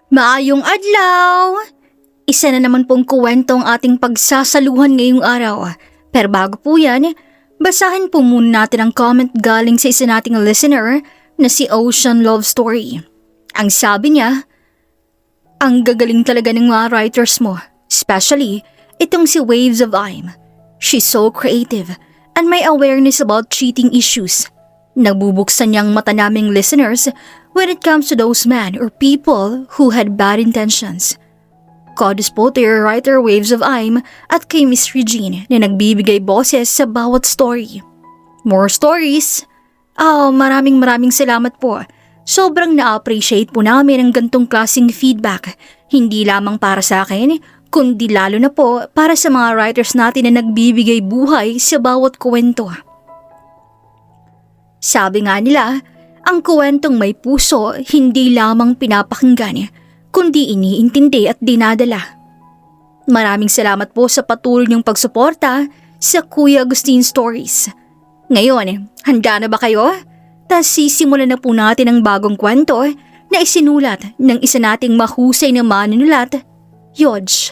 Maayong adlaw! Isa na naman pong kwento ang ating pagsasaluhan ngayong araw. Pero bago po yan, basahin po muna natin ang comment galing sa isa nating listener na si Ocean Love Story. Ang sabi niya, ang gagaling talaga ng mga writers mo, especially itong si Waves of Time. She's so creative and may awareness about cheating issues. Nagbubuksan niyang mata naming listeners when it comes to those men or people who had bad intentions. Kudos po to your writer Waves of Time at kay Miss Regine na nagbibigay boses sa bawat story. More stories? Maraming salamat po. Sobrang na-appreciate po namin ang gantong klaseng feedback. Hindi lamang para sa akin, kundi lalo na po para sa mga writers natin na nagbibigay buhay sa bawat kwento. Sabi nga nila, ang kwentong may puso hindi lamang pinapakinggan, kundi iniintindi at dinadala. Maraming salamat po sa patuloy niyong pagsuporta sa Kuya Agustin Stories. Ngayon, handa na ba kayo? Tas sisimulan na po natin ang bagong kwento na isinulat ng isa nating mahusay na manunulat, Yodge.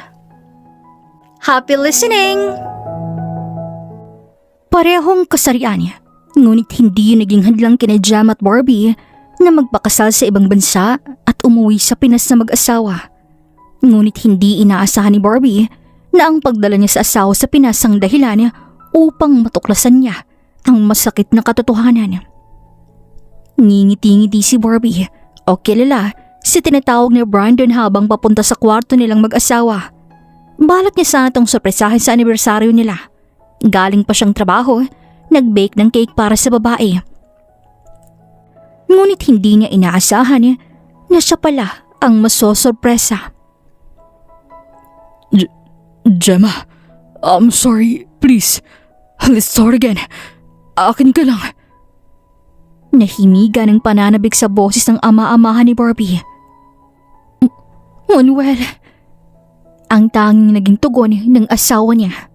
Happy listening! Parehong kasarian, ngunit hindi yun naging hadlang kina Jam at Barbie na magpakasal sa ibang bansa at umuwi sa Pinas na mag-asawa. Ngunit hindi inaasahan ni Barbie na ang pagdala niya sa asawa sa Pinas ang dahilan upang matuklasan niya ang masakit na katotohanan. Ngingiti-ngiti si Barbie o kilala si tinatawag ni Brandon habang papunta sa kwarto nilang mag-asawa. Balak niya sana itong sorpresahin sa anibersaryo nila. Galing pa siyang trabaho, nag-bake ng cake para sa babae. Ngunit hindi niya inaasahan na siya pala ang masosorpresa. Gemma, I'm sorry. Please, let's start again. Akin ka lang. Nahimiga ng pananabik sa boses ng ama-amahan ni Barbie. Manuel, ang tanging naging tugon ng asawa niya.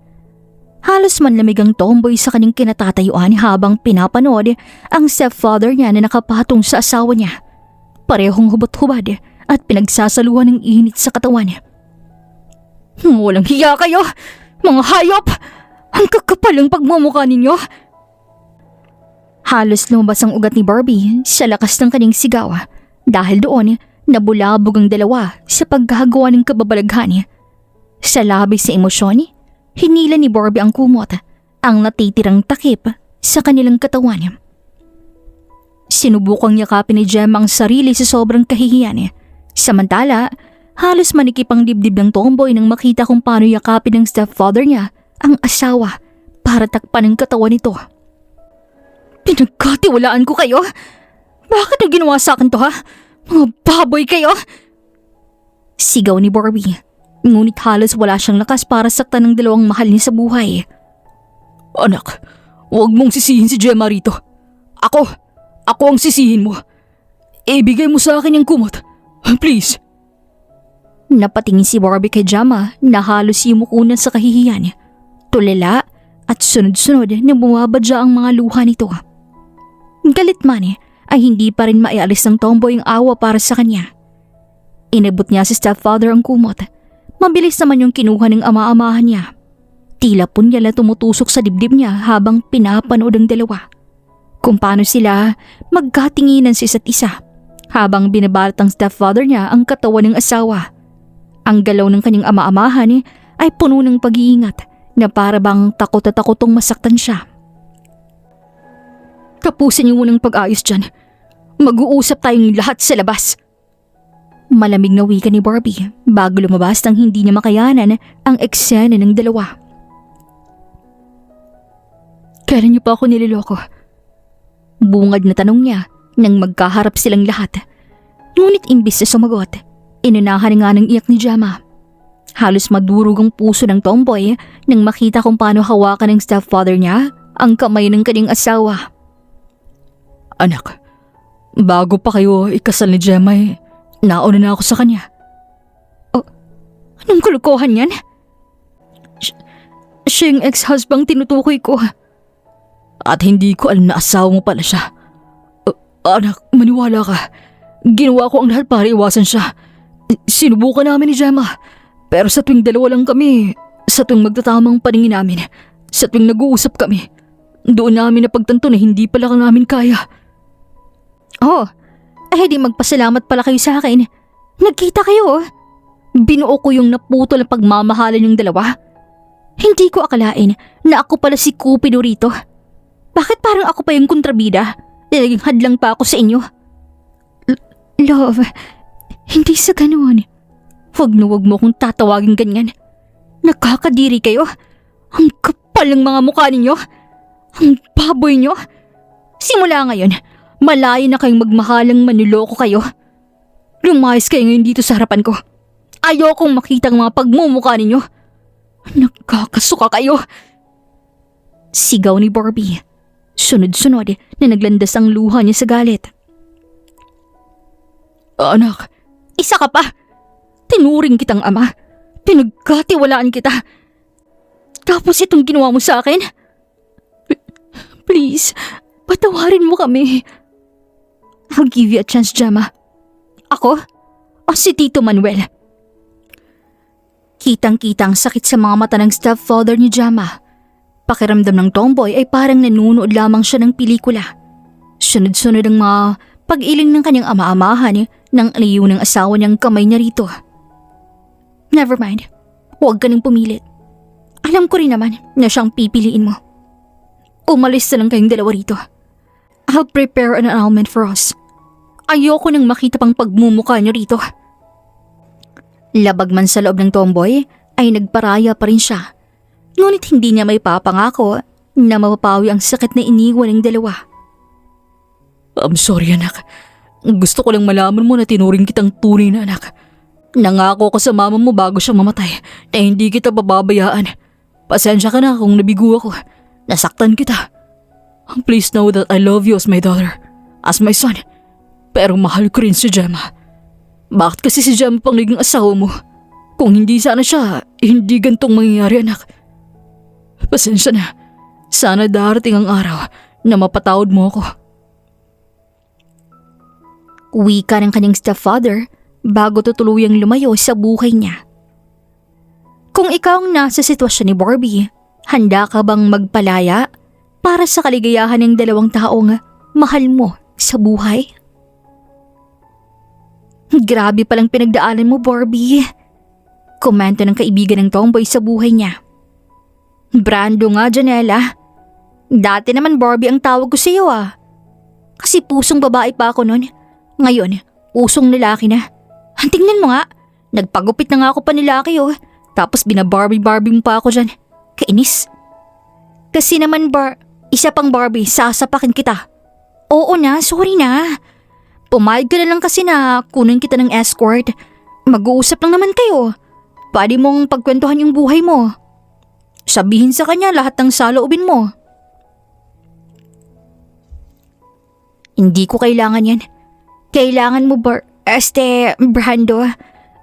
Halos manlamig ang tomboy sa kanyang kinatatayuan habang pinapanood ang stepfather niya na nakapatong sa asawa niya. Parehong hubot-hubad at pinagsasaluhan ng init sa katawan. Walang hiya kayo, mga hayop! Ang kakapal ang pagmumukha ninyo! Halos lumabas ang ugat ni Barbie sa lakas ng kanyang sigaw dahil doon nabulabog ang dalawa sa paggagawa ng kababalaghan. Sa labis sa emosyon, hinila ni Barbie ang kumot, ang natitirang takip sa kanilang katawan. Sinubukang yakapin ni Gemma ang sarili sa sobrang kahihiyan. Samantala, halos manikip ang dibdib ng tomboy nang makita kung paano yakapin ng stepfather niya ang asawa para takpan ang katawan nito. Pinagkatiwalaan ko kayo? Bakit na ginawa sa akin to ha? Mga baboy kayo! Sigaw ni Barbie. Ngunit halos wala siyang lakas para saktan ng dalawang mahal niya sa buhay. Anak, huwag mong sisihin si Gemma rito. Ako ang sisihin mo. Ibigay mo sa akin yung kumot. Please. Napatingin si Barbie kay Gemma na halos yumukunan sa kahihiyan. Tulala at sunod-sunod na bumabadya ang mga luha nito. Galit man ay hindi pa rin maialis ng tomboy ang awa para sa kanya. Inabot niya si stepfather ang kumot. Mabilis naman yung kinuha ng ama-amahan niya. Tila punyala tumutusok sa dibdib niya habang pinapanood ang dalawa. Kung paano sila magkatinginan sa isa't isa habang binabalot ang stepfather niya ang katawan ng asawa. Ang galaw ng kanyang ama-amahan ay puno ng pag-iingat na para bang takot at takotong masaktan siya. Tapusin niyo munang pag-ayos dyan. Mag-uusap tayong lahat sa labas. Malamig na wika ni Barbie bago lumabas nang hindi niya makayanan ang eksena ng dalawa. Kailan niyo pa ako niloloko? Bungad na tanong niya nang magkaharap silang lahat. Ngunit imbis na sumagot, inunahan nga ng iyak ni Gemma. Halos madurog ang puso ng tomboy nang makita kung paano hawakan ng stepfather niya ang kamay ng kanyang asawa. Anak, bago pa kayo ikasal ni Gemma nauna na ako sa kanya. Oh, anong kalokohan yan? Siya yung ex-husband tinutukoy ko. At hindi ko alam na asawa mo pala siya. Anak, maniwala ka. Ginawa ko ang lahat para iwasan siya. Sinubukan namin ni Gemma. Pero sa tuwing dalawa lang kami, sa tuwing magtatamang paningin namin, sa tuwing nag-uusap kami, doon namin napagtanto na hindi pala namin kaya. Oh, di magpasalamat pala kayo sa akin. Nagkita kayo. Binuo ko yung naputol na pagmamahalan yung dalawa. Hindi ko akalain na ako pala si Cupido rito. Bakit parang ako pa yung kontrabida? Naging hadlang pa ako sa inyo. Love, hindi sa ganoon. Huwag mo akong tatawagin ganyan. Nakakadiri kayo. Ang kapal ng mga mukha ninyo. Ang baboy nyo. Simula ngayon, malayo na kayong magmahalang manloloko kayo. Lumayas kayo ngayon dito sa harapan ko. Ayokong makita ang mga pagmumukha ninyo. Nakakasuka kayo. Sigaw ni Barbie. Sunod-sunod na naglandas ang luha niya sa galit. Anak, Isa ka pa. Tinuring kitang ama. Pinagkatiwalaan kita. Tapos itong ginawa mo sa akin? Please, patawarin mo kami. I'll give you a chance, Gemma. Ako? O si Tito Manuel? Kitang-kitang sakit sa mga mata ng stepfather ni Gemma. Pakiramdam ng tomboy ay parang nanunood lamang siya ng pelikula. Sunod-sunod ang mga pag-iling ng kanyang ama-amahan ng aliw ng asawa niyang kamay niya rito. Never mind. Huwag ka nang pumilit. Alam ko rin naman na siyang pipiliin mo. Umalis na lang kayong dalawa rito. I'll prepare an annulment for us. Ayoko nang makita pang pagmumukha niyo rito. Labag man sa loob ng tomboy ay nagparaya pa rin siya. Ngunit hindi niya may papangako na mapapawi ang sakit na iniwan ng dalawa. I'm sorry anak. Gusto ko lang malaman mo na tinuring kitang tunay na anak. Nangako ko sa mama mo bago siya mamatay na hindi kita bababayaan. Pasensya ka na kung nabigo ako. Nasaktan kita. Please know that I love you as my daughter, as my son. Pero mahal ko rin si Gemma. Bakit kasi si Gemma pang naging asawa mo? Kung hindi sana siya, hindi gantong mangyayari anak. Pasensya na. Sana darating ang araw na mapatawad mo ako. Wika ng kanyang stepfather bago tutuluyang lumayo sa buhay niya. Kung ikaw ang nasa sitwasyon ni Barbie, handa ka bang magpalaya para sa kaligayahan ng dalawang taong mahal mo sa buhay? Grabe palang pinagdaanan mo, Barbie. Komento ng kaibigan ng tomboy sa buhay niya. Brando nga, Janela. Dati naman Barbie ang tawag ko sa iyo Kasi pusong babae pa ako noon. Ngayon, pusong lalaki na. Tingnan mo nga, nagpagupit na nga ako pa nilaki Tapos binabarbie-barbie mo pa ako dyan. Kainis. Kasi naman isa pang Barbie, sasapakin kita. Oo na, sorry na. Pumayag ka na lang kasi na kunin kita ng escort. Mag-uusap lang naman kayo. Pwede mong pagkwentuhan yung buhay mo. Sabihin sa kanya lahat ng saloobin mo. Hindi ko kailangan yan. Kailangan mo Brando.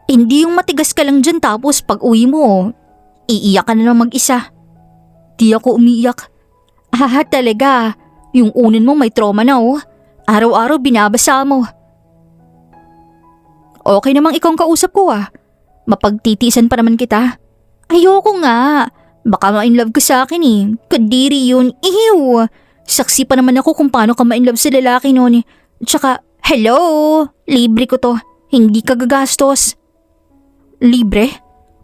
Hindi yung matigas ka lang dyan tapos pag uwi mo, iiyak ka na lang mag-isa. Di ako umiiyak. Talaga. Yung unin mo may trauma na Araw-araw binabasa mo. Okay namang ikaw ang kausap ko Mapagtitiisan pa naman kita. Ayoko nga. Baka ma-inlove ka sa akin Kadiri yun. Ew. Saksi pa naman ako kung paano ka ma-inlove sa lalaki noon Tsaka, hello. Libre ko to. Hindi ka gagastos. Libre?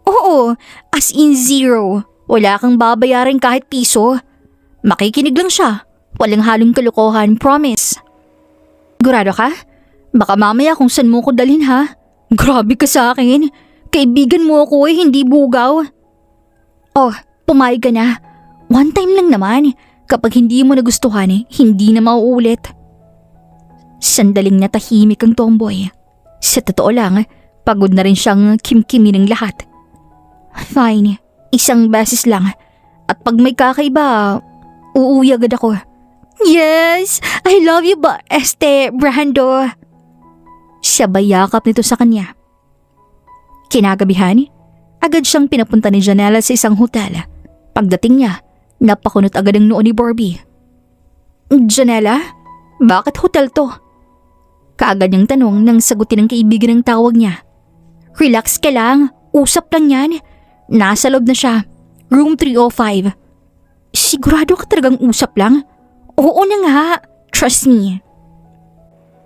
Oo. As in zero. Wala kang babayaran kahit piso. Makikinig lang siya. Walang halong kalokohan, promise. Sigurado ka? Baka mamaya kung saan mo ko dalhin Grabe ka sa akin. Kaibigan mo ako hindi bugaw. Oh, pumayag ka na. One time lang naman. Kapag hindi mo nagustuhan hindi na mauulit. Sandaling natahimik ang tomboy. Sa totoo lang, pagod na rin siyang kimkimi ng lahat. Fine, isang beses lang. At pag may kakaiba, uuwi agad ako. Yes, I love you Brando. Sabay yakap nito sa kanya. Kinagabihan, agad siyang pinapunta ni Janela sa isang hotel. Pagdating niya, napakunot agad ang noo ni Barbie. Janela, bakit hotel to? Kaagad niyang tanong nang sagutin ng kaibigan ng tawag niya. Relax ka lang. Usap lang yan. Nasa loob na siya. Room 305. Sigurado ka talagang usap lang? Oo na nga. Trust me.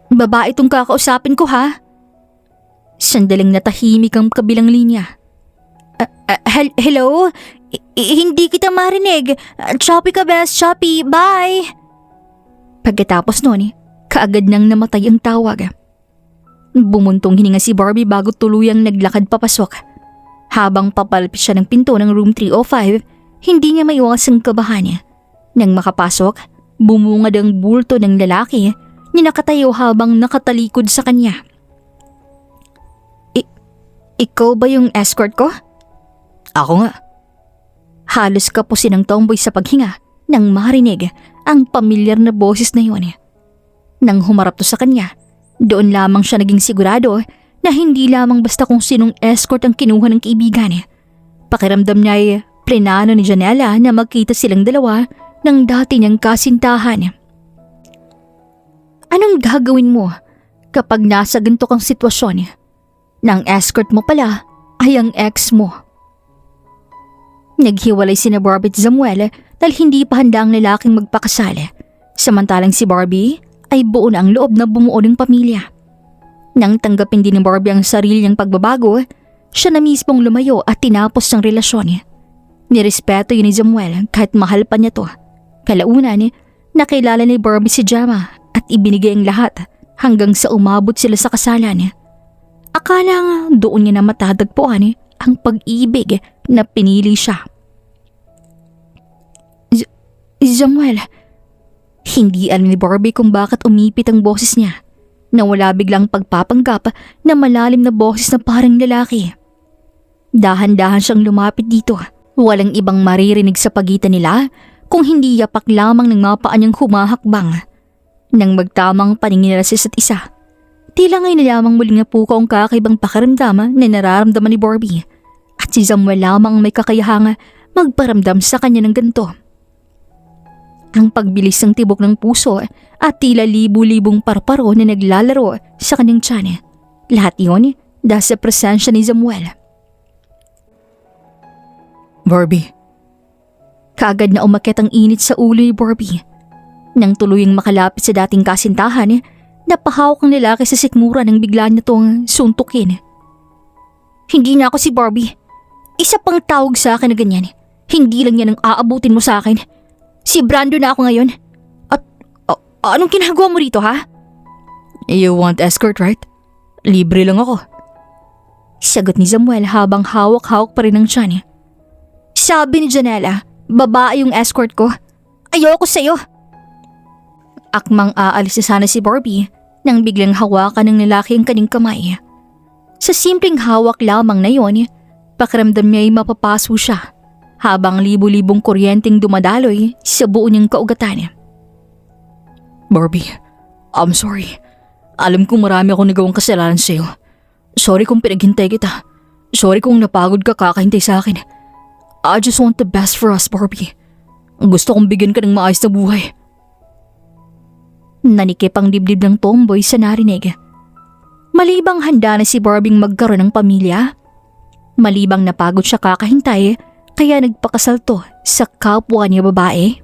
Babae itong kakausapin ko ha. Sandaling natahimik ang kabilang linya. Hello? Hindi kita marinig. Choppy ka best, choppy. Bye! Pagkatapos nun, kaagad nang namatay ang tawag. Bumuntong hininga si Barbie bago tuluyang naglakad papasok. Habang papalapit siya ng pinto ng room 305, hindi niya maiwasang kabahan. Nang makapasok, bumungad ang bulto ng lalaki na nakatayo habang nakatalikod sa kanya. Ikaw ba yung escort ko? Ako nga. Halos kapusin ng tomboy sa paghinga nang marinig ang pamilyar na boses na yun. Nang humarap to sa kanya, doon lamang siya naging sigurado na hindi lamang basta kung sinong escort ang kinuha ng kaibigan. Pakiramdam niya ay plenano ni Janela na magkita silang dalawa ng dati niyang kasintahan. Anong gagawin mo kapag nasa ganito kang sitwasyon? Nang escort mo pala ay ang ex mo. Naghiwalay sina Barbie at Samuel dahil hindi pa handa ang lalaking magpakasal. Samantalang si Barbie ay buo na ang loob na bumuo ng pamilya. Nang tanggapin din ni Barbie ang sarili niyang pagbabago, siya na mismong lumayo at tinapos ang relasyon. Nirespeto yun ni Samuel kahit mahal pa niya to. Kalaunan, nakilala ni Barbie si Jama at ibinigay ang lahat hanggang sa umabot sila sa kasalan. Akala nga doon niya na matadagpuan ang pag-ibig na pinili siya. Samuel, hindi alam ni Barbie kung bakit umipit ang boses niya. Nawala biglang pagpapanggap na malalim na boses na parang lalaki. Dahan-dahan siyang lumapit dito. Walang ibang maririnig sa pagitan nila kung hindi yapak lamang ng mga paa niyang humahakbang. Nang magtamang paningin nila sa isa't isa, tila ngayon na lamang muling napukaw ang kakaibang pakiramdam na nararamdaman ni Barbie. At si Samuel lamang may kakayahang magparamdam sa kanya ng ganito. Ang pagbilis ng tibok ng puso at tila libu-libong parparo na naglalaro sa kanyang tiyan. Lahat yun dahil sa presensya ni Samuel. Barbie. Kaagad na umakyat ang init sa ulo ni Barbie. Nang tuluyang makalapit sa dating kasintahan, napahawak ang lalaki sa sikmura nang bigla niya itong suntukin. Hindi na ako si Barbie. Isa pang tawag sa akin na ganyan. Hindi lang yan ang aabutin mo sa akin. Si Brando na ako ngayon. At anong ginagawa mo rito ha? You want escort, right? Libre lang ako. Sagot ni Samuel habang hawak-hawak pa rin ang tiyan. Sabi ni Janela, babae yung escort ko. Ayoko sa'yo. Akmang aalis na sana si Barbie nang biglang hawakan ng lalaki ang kanyang kamay. Sa simpleng hawak lamang na yon, pakiramdam niya ay mapapaso siya habang libu-libong kuryenteng dumadaloy sa buo niyang kaugatan. Barbie, I'm sorry. Alam kong marami akong nagawang kasalanan sa'yo. Sorry kung pinaghintay kita. Sorry kung napagod ka kakahintay sa akin. I just want the best for us, Barbie. Gusto kong bigyan ka ng maayos na buhay. Nanikip ang dibdib ng tomboy sa narinig. Malibang handa na si Barbie magkaroon ng pamilya. Malibang napagod siya kakahintay kaya nagpakasal to sa kapwa niya babae.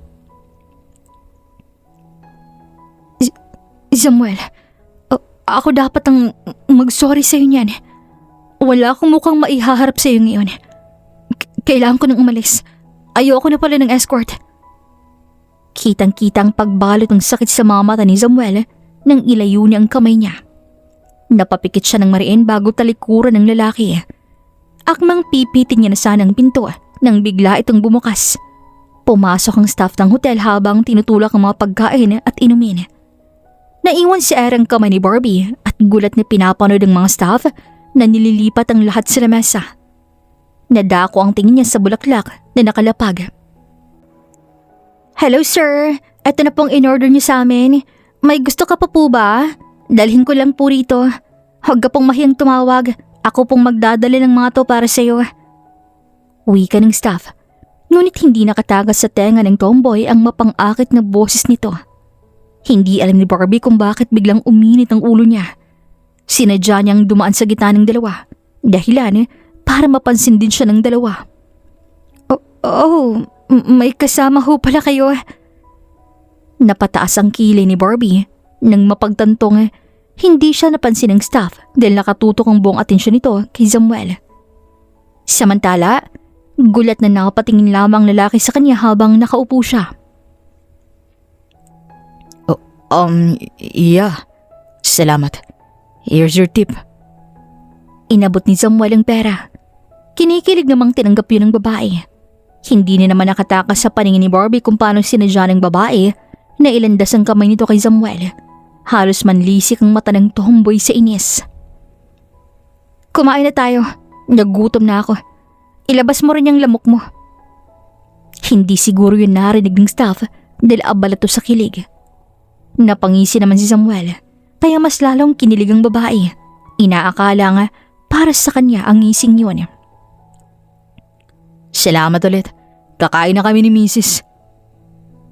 Samuel, ako dapat ang mag-sorry sa'yo niyan. Wala akong mukhang maihaharap sa'yo ngayon. Kailangan ko nang umalis. Ayoko na pala ng escort. Kitang-kitang pagbalot ng sakit sa mga mata ni Samuel nang ilayo niya ang kamay niya. Napapikit siya ng mariin bago talikuran ng lalaki. Akmang pipitin niya na sana ang pinto nang bigla itong bumukas. Pumasok ang staff ng hotel habang tinutulak ang mga pagkain at inumin. Naiwan si Aaron ang kamay ni Barbie at gulat na pinapanood ng mga staff na nililipat ang lahat sa lamesa. Nadako ang tingin niya sa bulaklak na nakalapag. Hello sir, ito na pong in-order niyo sa amin. May gusto ka pa po ba? Dalhin ko lang po rito. Huwag ka pong mahiyang tumawag. Ako pong magdadala ng mga to para sa iyo. Wika ng staff. Ngunit hindi nakatagas sa tenga ng tomboy ang mapang-akit na boses nito. Hindi alam ni Barbie kung bakit biglang uminit ang ulo niya. Sinadya niyang dumaan sa gitna ng dalawa Dahilan para mapansin din siya ng dalawa. May kasama ho pala kayo. Napataas ang kilay ni Barbie nang mapagtantong hindi siya napansin ng staff dahil nakatutok ang buong atensyon nito kay Samuel. Samantala, gulat na nakapatingin lamang lalaki sa kanya habang nakaupo siya. Yeah. Salamat. Here's your tip. Inabot ni Samuel ang pera. Kinikilig namang tinanggap yun ng babae. Hindi na naman nakatakas sa paningin ni Barbie kung paano sinadya ng babae na ilandas ang kamay nito kay Samuel. Halos manlisik ang mata ng tomboy sa inis. Kumain na tayo. Nagutom na ako. Ilabas mo rin yung lamok mo. Hindi siguro yun narinig ng staff dahil abala to sa kilig. Napangisi naman si Samuel kaya mas lalong kinilig ang babae. Inaakala nga para sa kanya ang ngising yun. Salamat ulit. Kakain na kami ni Mrs.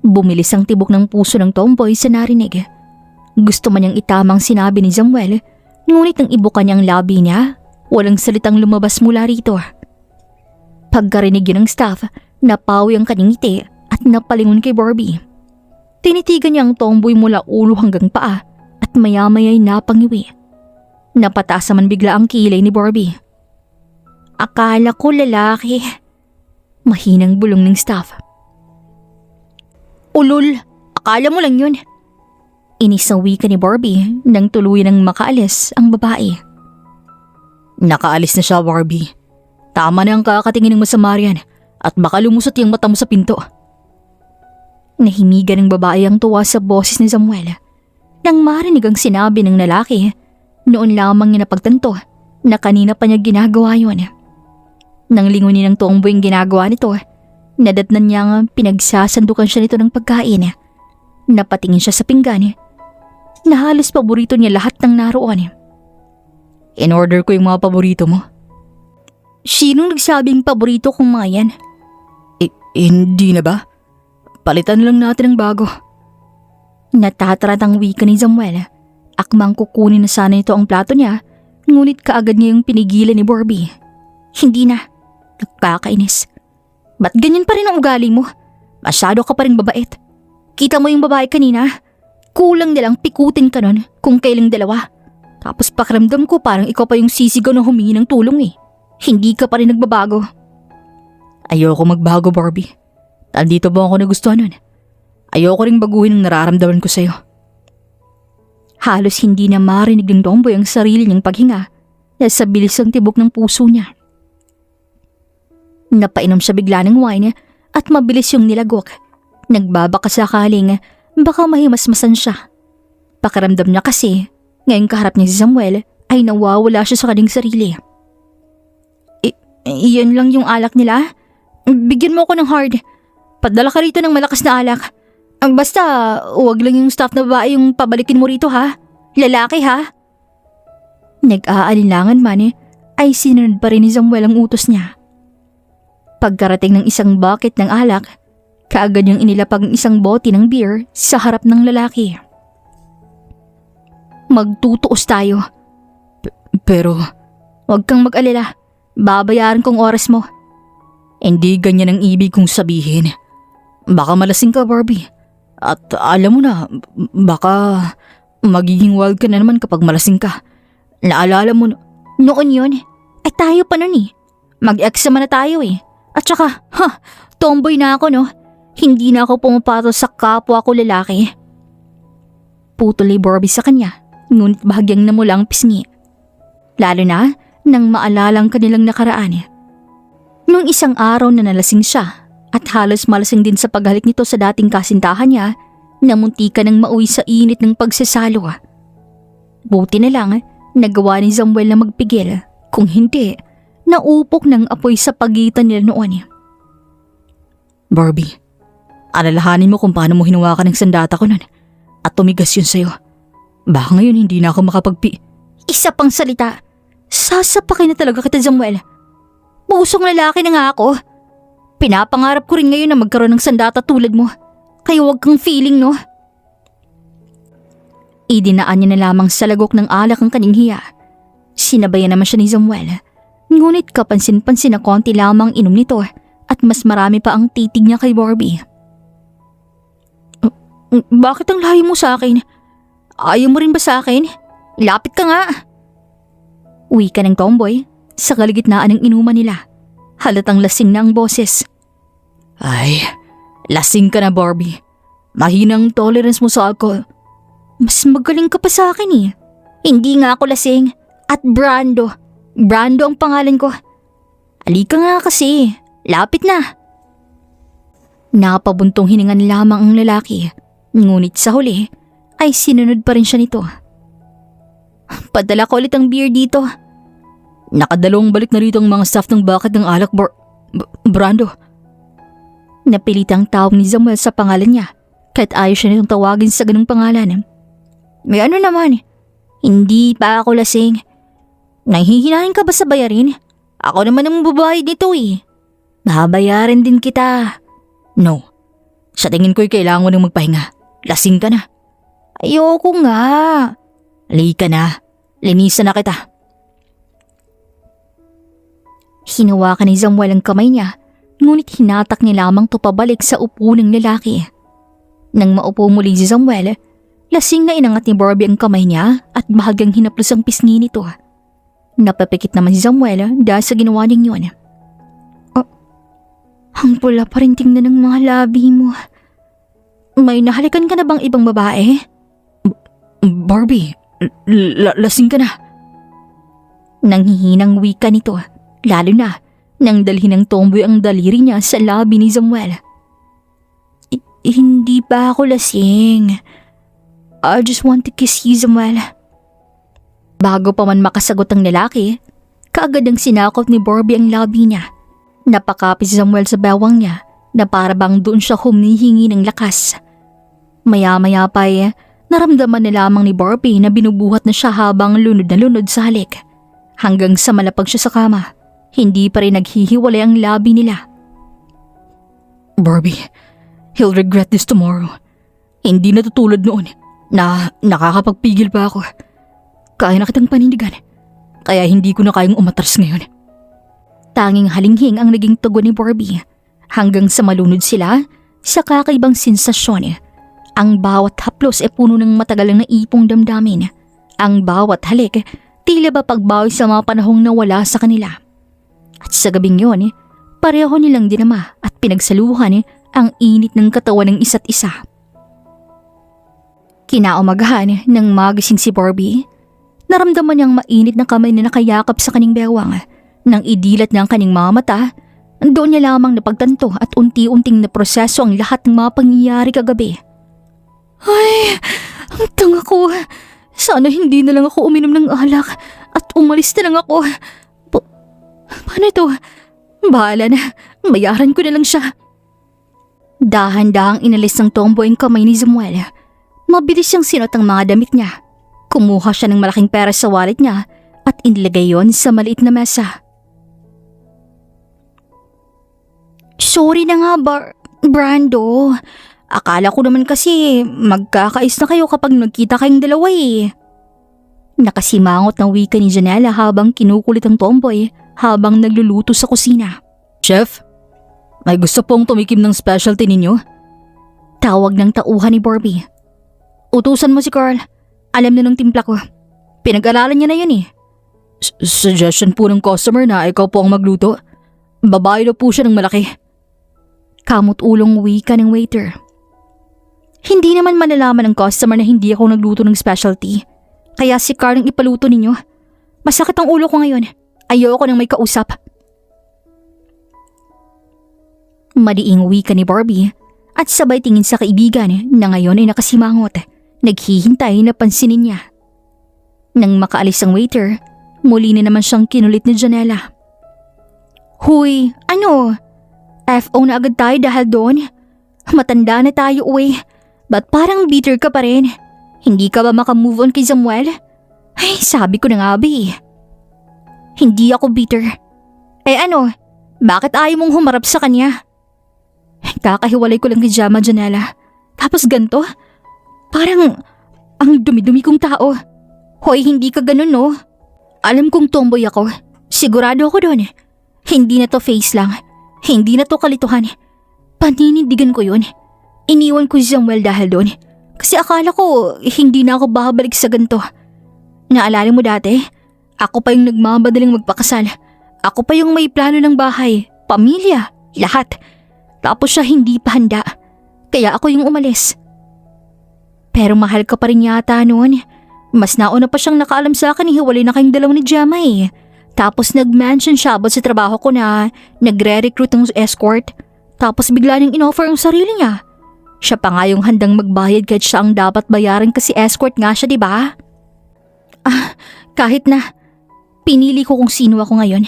Bumilis ang tibok ng puso ng tomboy sa narinig. Gusto man niyang itamang sinabi ni Samuel, ngunit nang ibuka niyang labi niya, walang salitang lumabas mula rito. Pagkarinig yun ng staff, napawi ang kanyang ngiti at napalingon kay Barbie. Tinitigan niya ang tomboy mula ulo hanggang paa at maya-maya'y napangiwi. Napataas naman bigla ang kilay ni Barbie. Akala ko lalaki. Mahinang bulong ng staff. Ulol, akala mo lang yun. Inis ang wika ni Barbie nang tuluyan ng makaalis ang babae. Nakaalis na siya, Barbie. Tama na ang kakatingin ng masama riyan at baka lumusot yung mata mo sa pinto. Nahimigan ng babae ang tuwa sa boses ni Samuel nang marinig ang sinabi ng lalaki. Noon lamang niya napagtanto na kanina pa niya ginagawa yun. Nang lingunin ng tomboy ang ginagawa nito, nadatnan niyang pinagsasandukan siya nito ng pagkain. Napatingin siya sa pinggan na halos paborito niya lahat ng naroon. In-order ko yung mga paborito mo. Sinong nagsabing paborito kong mga yan? Hindi na ba? Palitan lang natin ng bago. Natatarat ang wika ni Samuel. Akmang kukunin na sana ito ang plato niya, ngunit kaagad niya yung pinigilan ni Barbie. Hindi na. Nagkakainis. Ba't ganyan pa rin ang ugali mo? Masyado ka pa rin babait. Kita mo yung babae kanina? Kulang nilang pikutin ka nun kung kailang dalawa. Tapos pakiramdam ko parang ikaw pa yung sisigaw na humingi ng tulong eh. Hindi ka pa rin nagbabago. Ayoko magbago, Barbie. Dito ba ako nagustuhan nun? Ayoko ring baguhin ang nararamdaman ko sa'yo. Halos hindi na marinig ng tomboy ang sarili niyang paghinga dahil sa bilis ang tibok ng puso niya. Napainom siya bigla ng wine at mabilis yung nilagok. Nagbabaka sakaling baka mahimasmasan siya. Pakiramdam niya kasi ngayong kaharap niya si Samuel ay nawawala siya sa kanyang sarili. Iyan lang yung alak nila? Bigyan mo ako ng hard. Padala ka rito ng malakas na alak. Basta, huwag lang yung staff na babae yung pabalikin mo rito ha. Lalaki ha. Nag-aalinlangan man ay sinunod pa rin ni Samuel ang utos niya. Pagkarating ng isang bucket ng alak, kaagad yung inilapag ng isang bote ng beer sa harap ng lalaki. Magtutuos tayo. Pero, huwag kang mag-alala. Babayaran kong oras mo. Hindi ganyan ang ibig kong sabihin. Baka malasing ka, Barbie. At alam mo na, baka magiging wild ka na naman kapag malasing ka. Naalala mo noon yun? Ay tayo pa nun eh. Mag-exama na tayo eh. At saka, tomboy na ako no. Hindi na ako pumapatol sa kapwa ko lalaki. Putol ni Barbie sa kanya, ngunit bahagyang namula ang pisngi. Lalo na nang maalala ang kanilang nakaraan. Nung isang araw na nalasing siya, at halos malasing din sa paghalik nito sa dating kasintahan niya, namuntikan ng mauwi sa init ng pagsasalo. Buti na lang, nagawa ni Samuel na magpigil. Kung hindi, naupok ng apoy sa pagitan nila noon. Barbie, alalahanin mo kung paano mo hinawakan ng sandata ko nun at tumigas yun sa'yo. Baka ngayon hindi na ako Isa pang salita. Sasapakin na talaga kita, Samuel. Pusong lalaki na nga ako. Pinapangarap ko rin ngayon na magkaroon ng sandata tulad mo. Kaya huwag kang feeling, no? Idinaan niya na lamang sa lagok ng alak ang kanyang hiya. Sinabayan naman siya ni Samuel Ngunit kapansin-pansin na konti lamang inom nito at mas marami pa ang titig niya kay Barbie. Bakit ang layo mo sa akin? Ayaw mo rin ba sa akin? Lapit ka nga! Wika ng tomboy sa kaligitnaan ng inuman nila. Halatang lasing na ang boses. Ay, lasing ka na Barbie. Mahinang tolerance mo sa alcohol. Mas magaling ka pa sa akin eh. Hindi nga ako lasing. At Brando. Brando ang pangalan ko. Halika nga kasi. Lapit na. Napabuntong hiningan lamang ang lalaki. Ngunit sa huli ay sinunod pa rin siya nito. Padala ko ulit ang beer dito. Nakadalawang balik na rito ang mga staff ng bucket ng alak Brando. Napilitang tawag ni Samuel sa pangalan niya kahit ayaw siya nitong tawagin sa ganung pangalan. May ano naman, hindi pa ako lasing. Nahihinahin ka ba sa bayarin? Ako naman ang babayad nito eh. Babayaran din kita. No, sa tingin ko'y kailangan mo nang magpahinga. Lasing ka na. Ayoko nga. Halika na, linisan na kita. Hinawakan ni Samuel ang kamay niya, ngunit hinatak niya lamang to pabalik sa upo ng lalaki. Nang maupo muli si Samuel, lasing na inangat ni Barbie ang kamay niya at bahagyang hinaplos ang pisngi nito. Napapikit naman si Samuel dahil sa ginawa niyang yun. Oh, ang pula pa rin tingnan ng mga labi mo. May nahalikan ka na bang ibang babae? Barbie, lasing ka na. Nanghihinang wika nito, lalo na nang dalhin ng tomboy ang daliri niya sa labi ni Samuel. Hindi pa ako lasing. I just want to kiss you, Samuel. Bago pa man makasagot ang lalaki, kaagad ang sinakop ni Barbie ang labi niya. Napakapit si Samuel sa bewang niya na para bang doon siya humihingi ng lakas. Maya-maya pa naramdaman na lamang ni Barbie na binubuhat na siya habang lunod na lunod sa halik. Hanggang sa malapag siya sa kama, hindi pa rin naghihiwalay ang labi nila. Barbie, he'll regret this tomorrow. Hindi na tutulad noon na nakakapagpigil pa ako. Kaya na kitang panindigan, kaya hindi ko na kayang umatras ngayon. Tanging halinghing ang naging tugon ni Barbie hanggang sa malunod sila sa kakaibang sensasyon. Ang bawat haplos ay puno ng matagal na ipong damdamin. Ang bawat halik tila ba pagbawi sa mga panahong nawala sa kanila. At sa gabing yon, pareho nilang dinama at pinagsaluhan ang init ng katawan ng isa't isa. Kinaumagahan nang magising si Barbie, naramdaman niyang mainit na kamay na nakayakap sa kaning bewang. Nang idilat niya ang kaning mga mata, doon niya lamang napagtanto at unti-unting naproseso ang lahat ng mga pangyayari kagabi. Ay, ang tanga ko. Sana hindi na lang ako uminom ng alak at umalis na lang ako. Paano ito? Bahala na, bayaran ko na lang siya. Dahan-dahang inalis ng tomboy ang kamay ni Samuel. Mabilis siyang sinot ang mga damit niya. Kumuha siya ng malaking pera sa wallet niya at inilagay yon sa maliit na mesa. Sorry na nga, Brando. Akala ko naman kasi magkakais na kayo kapag nagkita kayong dalawa eh. Nakasimangot ng wika ni Janela habang kinukulit ang tomboy habang nagluluto sa kusina. Chef, may gusto pong tumikim ng specialty ninyo? Tawag ng tauhan ni Barbie. Utusan mo si Carl. Alam na ng timpla ko. Pinag-aralan niya na yun eh. Suggestion po ng customer na ikaw po ang magluto. Babae na po siya ng malaki. Kamot-ulong wika ng waiter. Hindi naman malalaman ng customer na hindi ako nagluto ng specialty. Kaya si Carl ang ipaluto ninyo. Masakit ang ulo ko ngayon. Ayoko nang may kausap. Madiing wika ni Barbie at sabay tingin sa kaibigan na ngayon ay nakasimangot. Naghihintay na pansinin niya. Nang makaalis ang waiter, muli na naman siyang kinulit ni Janela. Huy, ano? FO na agad tayo dahil doon? Matanda na tayo uwi. Ba't parang bitter ka pa rin? Hindi ka ba makamove on kay Samuel? Ay, sabi ko na nga ba eh. Hindi ako bitter. Eh ano, bakit ayaw mong humarap sa kanya? Kakahiwalay ko lang kay Jama, Janela. Tapos ganto? Parang ang dumi-dumi kong tao. Hoy, hindi ka ganun no? Alam kong tomboy ako. Sigurado ako doon. Hindi na to face lang. Hindi na to kalituhan. Paninindigan ko yun. Iniwan ko si Samuel dahil doon. Kasi akala ko hindi na ako babalik sa ganito. Naalala mo dati? Ako pa yung nagmamadaling magpakasal. Ako pa yung may plano ng bahay, pamilya, lahat. Tapos siya hindi pa handa. Kaya ako yung umalis. Pero mahal ka pa rin yata noon. Mas nauna pa siyang nakaalam sa akin, hiwalay na kayong dalawa ni Gemma eh. Tapos nag-mention siya about sa trabaho ko na nagre-recruit ng escort. Tapos bigla niyang inoffer ang sarili niya. Siya pa nga yung handang magbayad kahit siya ang dapat bayaran kasi escort nga siya, di ba? Kahit na. Pinili ko kung sino ako ngayon.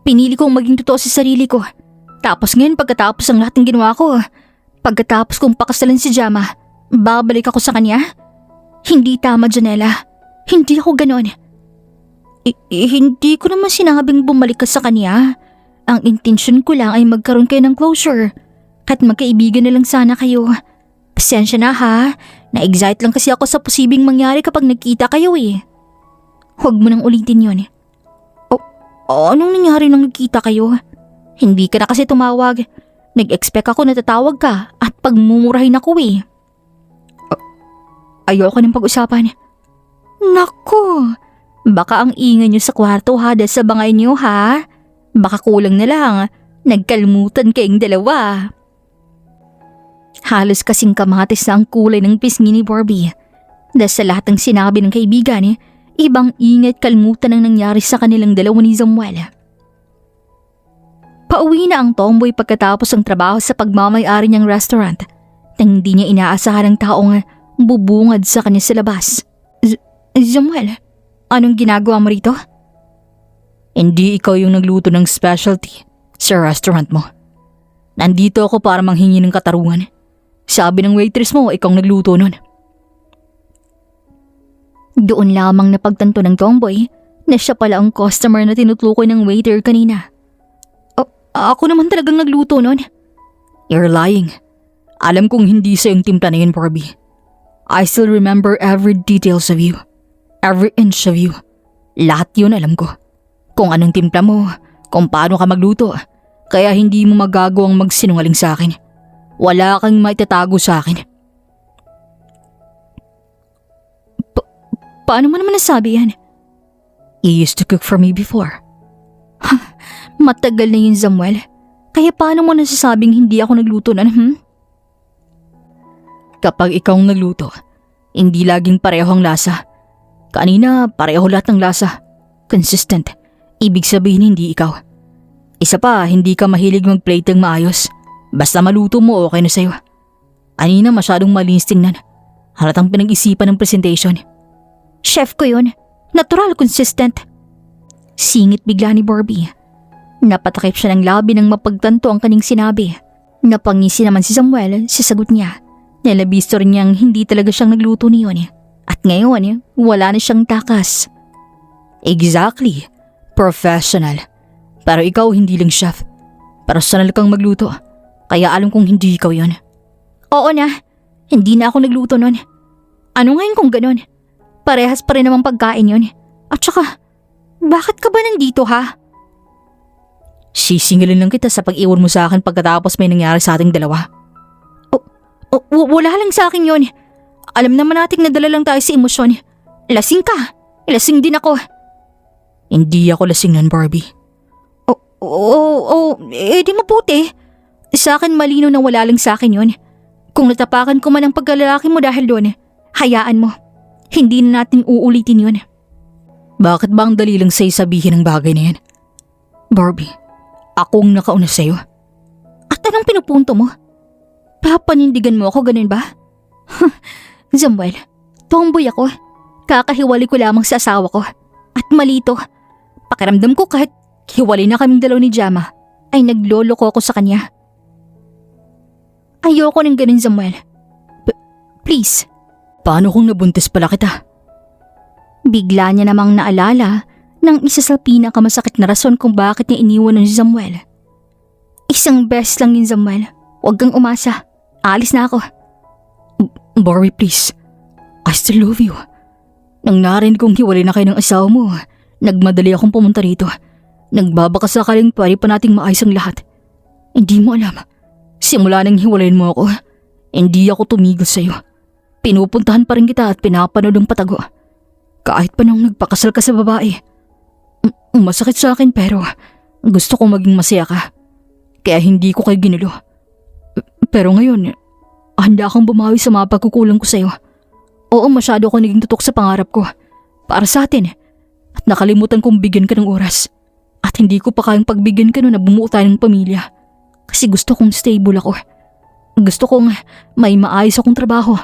Pinili kong maging totoo sa sarili ko. Tapos ngayon pagkatapos ng lahat ng ginawa ko, pagkatapos kong pakasalan si Gemma, babalik ako sa kanya? Hindi tama, Janela. Hindi ako ganon. Hindi ko naman sinabing bumalik ka sa kanya. Ang intensyon ko lang ay magkaroon kayo ng closure. At magkaibigan na lang sana kayo. Pasensya na ha. Na-excite lang kasi ako sa posibleng mangyari kapag nagkita kayo eh. Huwag mo nang ulitin yun. Anong nangyari nang nagkita kayo? Hindi ka na kasi tumawag. Nag-expect ako na tatawag ka at pagmumurahin ako eh. Ayoko ng pag-usapan. Naku, baka ang ingay niyo sa kwarto ha dahil sa bangay niyo ha. Baka kulang na lang, nagkalmutan kayong dalawa. Halos kasing kamatis na ang kulay ng pisngi ni Barbie. Dahil sa lahat ng sinabi ng kaibigan, ibang ingay at kalmutan ang nangyari sa kanilang dalawa ni Samuel. Pauwi na ang tomboy pagkatapos ng trabaho sa pagmamay-ari niyang restaurant nang hindi niya inaasahan ng taong bubungad sa kanya sa labas. Samuel, anong ginagawa mo rito? Hindi ikaw yung nagluto ng specialty sa restaurant mo. Nandito ako para manghingi ng katarungan. Sabi ng waitress mo, ikaw nagluto nun. Doon lamang napagtanto ng tomboy na siya pala ang customer na tinutukoy ng waiter kanina. Ako naman talagang nagluto nun. You're lying. Alam kong hindi sa yung timpla na yun, Barbie. I still remember every details of you. Every inch of you. Lahat yun alam ko. Kung anong timpla mo, kung paano ka magluto. Kaya hindi mo magagawang magsinungaling sa akin. Wala kang maitatago sa akin. Paano mo naman nasabi yan? You used to cook for me before. Matagal na yun, Samuel. Kaya paano mo nasasabing hindi ako nagluto nun, Kapag ikaw ang nagluto, hindi laging pareho ang lasa. Kanina, pareho lahat ng lasa. Consistent. Ibig sabihin hindi ikaw. Isa pa, hindi ka mahilig mag-plate ng maayos. Basta maluto mo, okay na sa'yo. Kanina masyadong malinis tingnan. Halatang pinag-isipan ng presentation. Chef ko yun. Natural, consistent. Singit bigla ni Barbie. Napatakip siya ng labi nang mapagtanto ang kaning sinabi. Napangisi naman si Samuel sa sagot niya. Nalabisto rin niyang hindi talaga siyang nagluto niyon. At ngayon, wala na siyang takas. Exactly. Professional. Pero ikaw hindi lang chef. Personal kang magluto. Kaya alam kong hindi ikaw yun. Oo na. Hindi na ako nagluto nun. Ano ngayon kung ganun? Parehas pa rin namang pagkain yun. At saka, bakit ka ba nandito ha? Sisingilin lang kita sa pag-iwan mo sa akin pagkatapos may nangyari sa ating dalawa. Wala lang sa akin yun. Alam naman nating nadala lang tayo sa emosyon. Lasing ka. Lasing din ako. Hindi ako lasing nun, Barbie. Di mabuti. Sa akin malinaw na wala lang sa akin yun. Kung natapakan ko man ang pagkalalaki mo dahil doon, hayaan mo. Hindi na natin uulitin yun. Bakit ba ang dali lang sa'yo sabihin ang bagay na yan? Barbie, akong nakauna sa'yo. At anong pinupunto mo? Papanindigan mo ako, ganun ba? Samuel, tomboy ako. Kakahiwalay ko lamang sa asawa ko. At malito. Pakiramdam ko kahit hiwalay na kaming dalaw ni Gemma, ay nagloloko ako sa kanya. Ayoko ng ganun, Samuel. Please. Paano kung nabuntis pala kita? Bigla niya namang naalala ng isa sa pinakamasakit na rason kung bakit niya iniwan si Samuel. Isang beses lang yun, Samuel. Huwag kang umasa. Alis na ako. Barbie, please. I still love you. Nang narinig kong hiwalay na kayo ng asawa mo, nagmadali akong pumunta rito. Nagbabaka sakaling pwede pa nating maayos ang lahat. Hindi mo alam. Simula nang hiwalayin mo ako, hindi ako tumigil sa'yo. Pinupuntahan pa rin kita at pinapanood ang patago. Kahit pa nung nagpakasal ka sa babae. Masakit sa akin pero gusto kong maging masaya ka. Kaya hindi ko kayo ginulo. Pero ngayon, handa akong bumawi sa mga pagkukulang ko sa'yo. Oo, masyado ako naging tutok sa pangarap ko. Para sa atin. At nakalimutan kong bigyan ka ng oras. At hindi ko pa kayang pagbigyan ka na bumuo tayo ng pamilya. Kasi gusto kong stable ako. Gusto kong may maayos akong trabaho.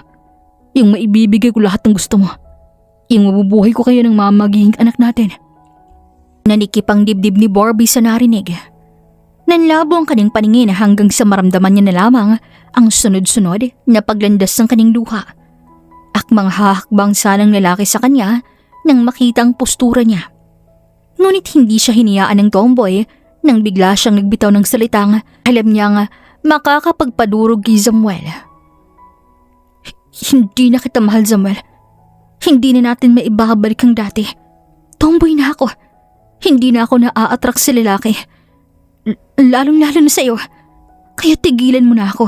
Yung maibibigay ko lahat ng gusto mo. Yung mabubuhay ko kayo ng mga magiging anak natin. Nanikip ang dibdib ni Barbie sa narinig. Nanlabo ang kanyang paningin hanggang sa maramdaman niya na lamang ang sunod-sunod na paglandas ng kanyang luha. Akmang hahakbang sanang lalaki sa kanya nang makita ang postura niya. Ngunit hindi siya hiniyaan ng tomboy nang bigla siyang nagbitaw ng salitang alam niyang makakapagpadurog kay Samuel. Hindi na kita mahal, Samuel. Hindi na natin maibabalik ang dati. Tomboy na ako. Hindi na ako naa-attract sa lalaki. Lalong-lalo na sa'yo. Kaya tigilan mo na ako.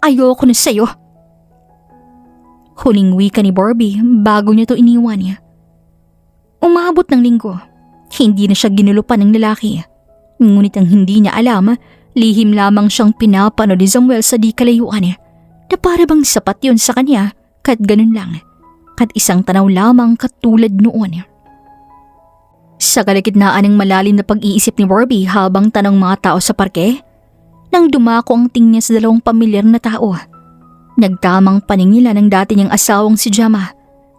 Ayoko na sa'yo. Huling wika ni Barbie bago niya to iniwan niya. Umabot ng linggo. Hindi na siya ginulupan ng lalaki. Ngunit ang hindi niya alam, lihim lamang siyang pinapanood ni Samuel sa di kalayuan na para bang sapat yun sa kanya kahit ganun lang. Kahit isang tanaw lamang katulad noon. Sa kalagitnaan ng malalim na pag-iisip ni Barbie habang tanong mga tao sa parke, nang dumako ang tingin niya sa dalawang pamilyar na tao. Nagtamang paningila ng dati niyang asawang si Jama.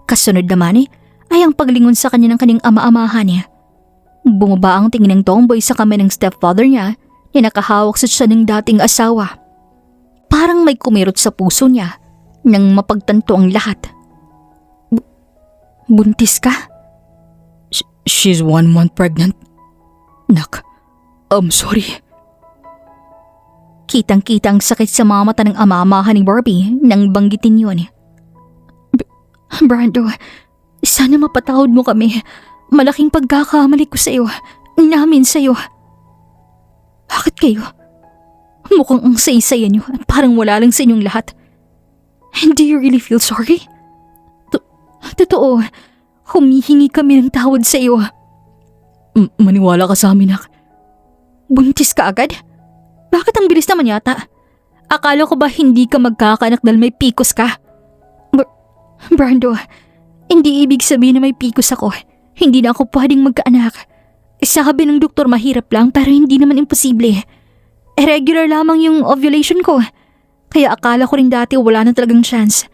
Kasunod naman ay ang paglingon sa kanya ng kanyang ama-amahan niya. Bumaba ang tingin ng tomboy sa kamay ng stepfather niya na nakahawak sa siya ng dating asawa. Parang may kumirot sa puso niya nang mapagtanto ang lahat. Buntis ka? She's 1 month pregnant. Nak, I'm sorry. Kitang-kita ang sakit sa mga mata ng ama-amahan ni Barbie nang banggitin yun. Brando, sana mapatawad mo kami. Malaking pagkakamali ko sa'yo. Namin sa'yo. Bakit kayo? Mukhang ang say-saya niyo at parang wala lang sa inyong lahat. And do you really feel sorry? Totoo, humihingi kami ng tawad sa'yo. Maniwala ka sa amin, nak. Buntis ka agad? Bakit ang bilis naman yata? Akala ko ba hindi ka magkakaanak dahil may pikos ka? Brando, hindi ibig sabihin na may pikos ako. Hindi na ako pwedeng magkaanak. Sabi ng doktor mahirap lang pero hindi naman imposible. Irregular lamang yung ovulation ko. Kaya akala ko rin dati wala na talagang chance.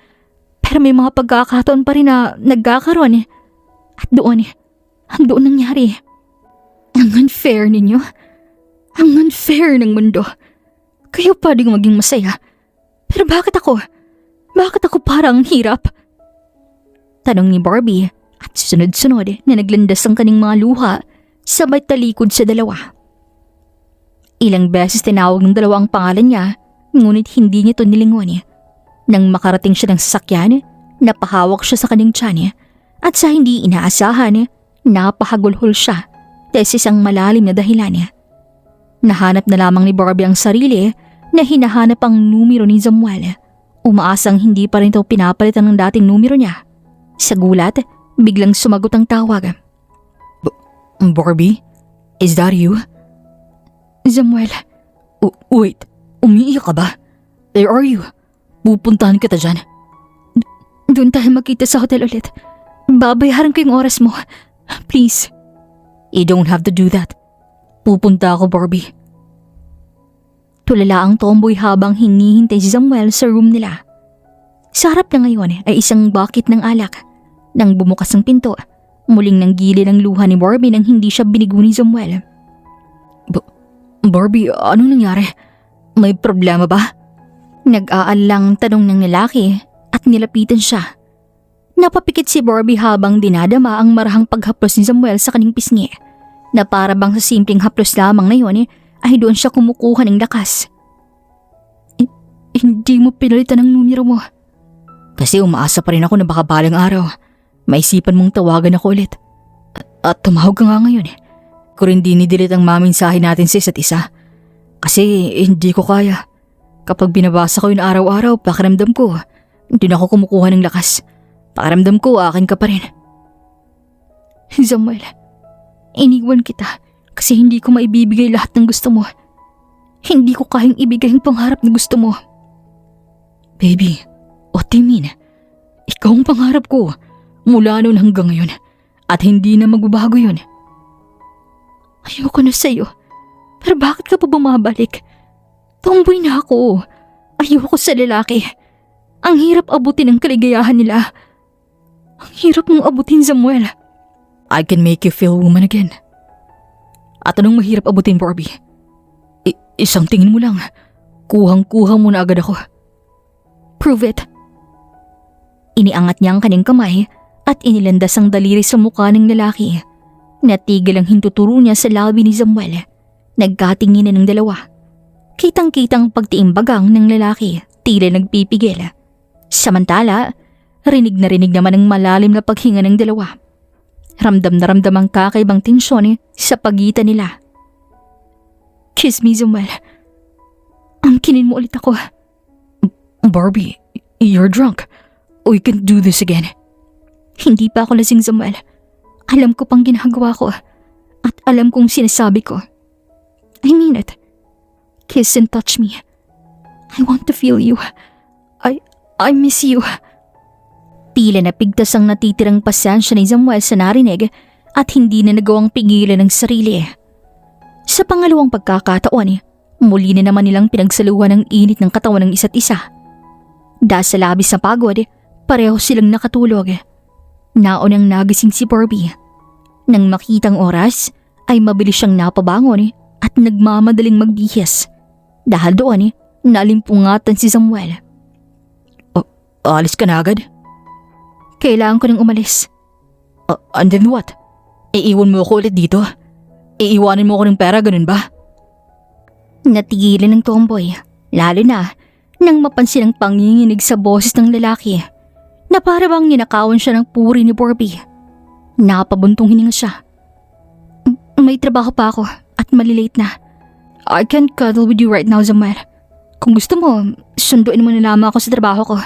Pero may mga pagkakataon pa rin na nagkakaroon. At doon nangyari. Ang unfair ninyo. Ang unfair ng mundo. Kayo pwedeng maging masaya. Pero bakit ako? Bakit ako parang hirap? Tanong ni Barbie at sunod-sunod na naglandas ang kaning mga luha sabay talikod sa dalawa. Ilang beses tinawag ng dalawa ang pangalan niya ngunit hindi niya ito nilingon. Nang makarating siya ng sasakyan, napahawak siya sa kanyang tiyan at sa hindi inaasahan, napahagulhol siya dahil sa isang malalim na dahilan. Nahanap na lamang ni Barbie ang sarili na hinahanap ang numero ni Samuel. Umaasang hindi pa rin ito pinapalitan ng dating numero niya. Sa gulat, biglang sumagot ang tawag. Barbie? Is that you? Samuel. Wait, umiiyak ka ba? Where are you? Pupuntahan kita dyan. Doon tayo magkita sa hotel ulit. Babayaran ko yung oras mo. Please. You don't have to do that. Pupunta ako, Barbie. Tulala ang tomboy habang hinihintay si Samuel sa room nila. Sa harap na ngayon ay isang bucket ng alak. Nang bumukas ang pinto, muling nanggilid ang luha ni Barbie nang hindi siya binigo ni Samuel. Barbie, anong nangyari? May problema ba? Nag-aalang tanong ng lalaki at nilapitan siya. Napapikit si Barbie habang dinadama ang marahang paghaplos ni Samuel sa kanyang pisngi na para bang sa simpleng haplos lamang na yun ay doon siya kumukuha ng lakas. Hindi mo pinalitan ang numero mo. Kasi umaasa pa rin ako na baka balang araw maisipan mong tawagan ako ulit. At tumawag ka nga ngayon. ko rin dinidelete ang mga mensahe natin sa isa't isa. Kasi hindi ko kaya. Kapag binabasa ko yun araw-araw, pakiramdam ko, hindi na ako kumukuha ng lakas. Pakiramdam ko, akin ka pa rin. Samuel, iniwan kita kasi hindi ko maibibigay lahat ng gusto mo. Hindi ko kayang ibigay ang pangarap na gusto mo. Baby, what do you mean? Ikaw ang pangarap ko mula noon hanggang ngayon at hindi na magbabago yun. Ayoko na sa'yo. Pero bakit ka pa bumabalik? Tomboy na ako. Ayoko sa lalaki. Ang hirap abutin ang kaligayahan nila. Ang hirap mong abutin, Samuel. I can make you feel woman again. At anong mahirap abutin, Barbie? Isang tingin mo lang, kuhang-kuha mo na agad ako. Prove it. Iniangat niya ang kanyang kamay at inilandas ang daliri sa mukha ng lalaki. Natigil ang hintuturo niya sa labi ni Samuel. Nagkatinginan ng dalawa. Kitang-kitang pagtiimbagang ng lalaki, tila nagpipigil. Samantala, rinig naman ang malalim na paghinga ng dalawa. Ramdam na ramdam ang kakaibang tensyon sa pagitan nila. Kiss me, Samuel. Angkinin mo ulit ako. Barbie, you're drunk. We can do this again. Hindi pa ako lasing, Samuel. Alam ko pang ginagawa ko. At alam kong sinasabi ko. I mean it. Kiss and touch me. I want to feel you. I miss you. Tila napigtas ang natitirang pasensya ni Samuel sa narinig at hindi na nagawang pigilan ng sarili. Sa pangalawang pagkakataon, muli na naman nilang pinagsaluhan ang init ng katawan ng isa't isa. Dahil sa labis na pagod, pareho silang nakatulog. Naunang nagising si Barbie. Nang makitang oras, ay mabilis siyang napabangon at nagmamadaling magbihis. Dahil doon, nalimpungatan si Samuel. Alis ka na agad? Kailangan ko nang umalis. And then what? Iiwan mo ako ulit dito? Iiwanin mo ako ng pera, ganun ba? Natigilan ng tomboy, lalo na nang mapansin ang panginginig sa boses ng lalaki na para bang ninakawan siya ng puri ni Barbie. Napabuntong hininga siya. May trabaho pa ako at malilate na. I can't cuddle with you right now, Samuel. Kung gusto mo, sunduin mo na lamang ako sa trabaho ko.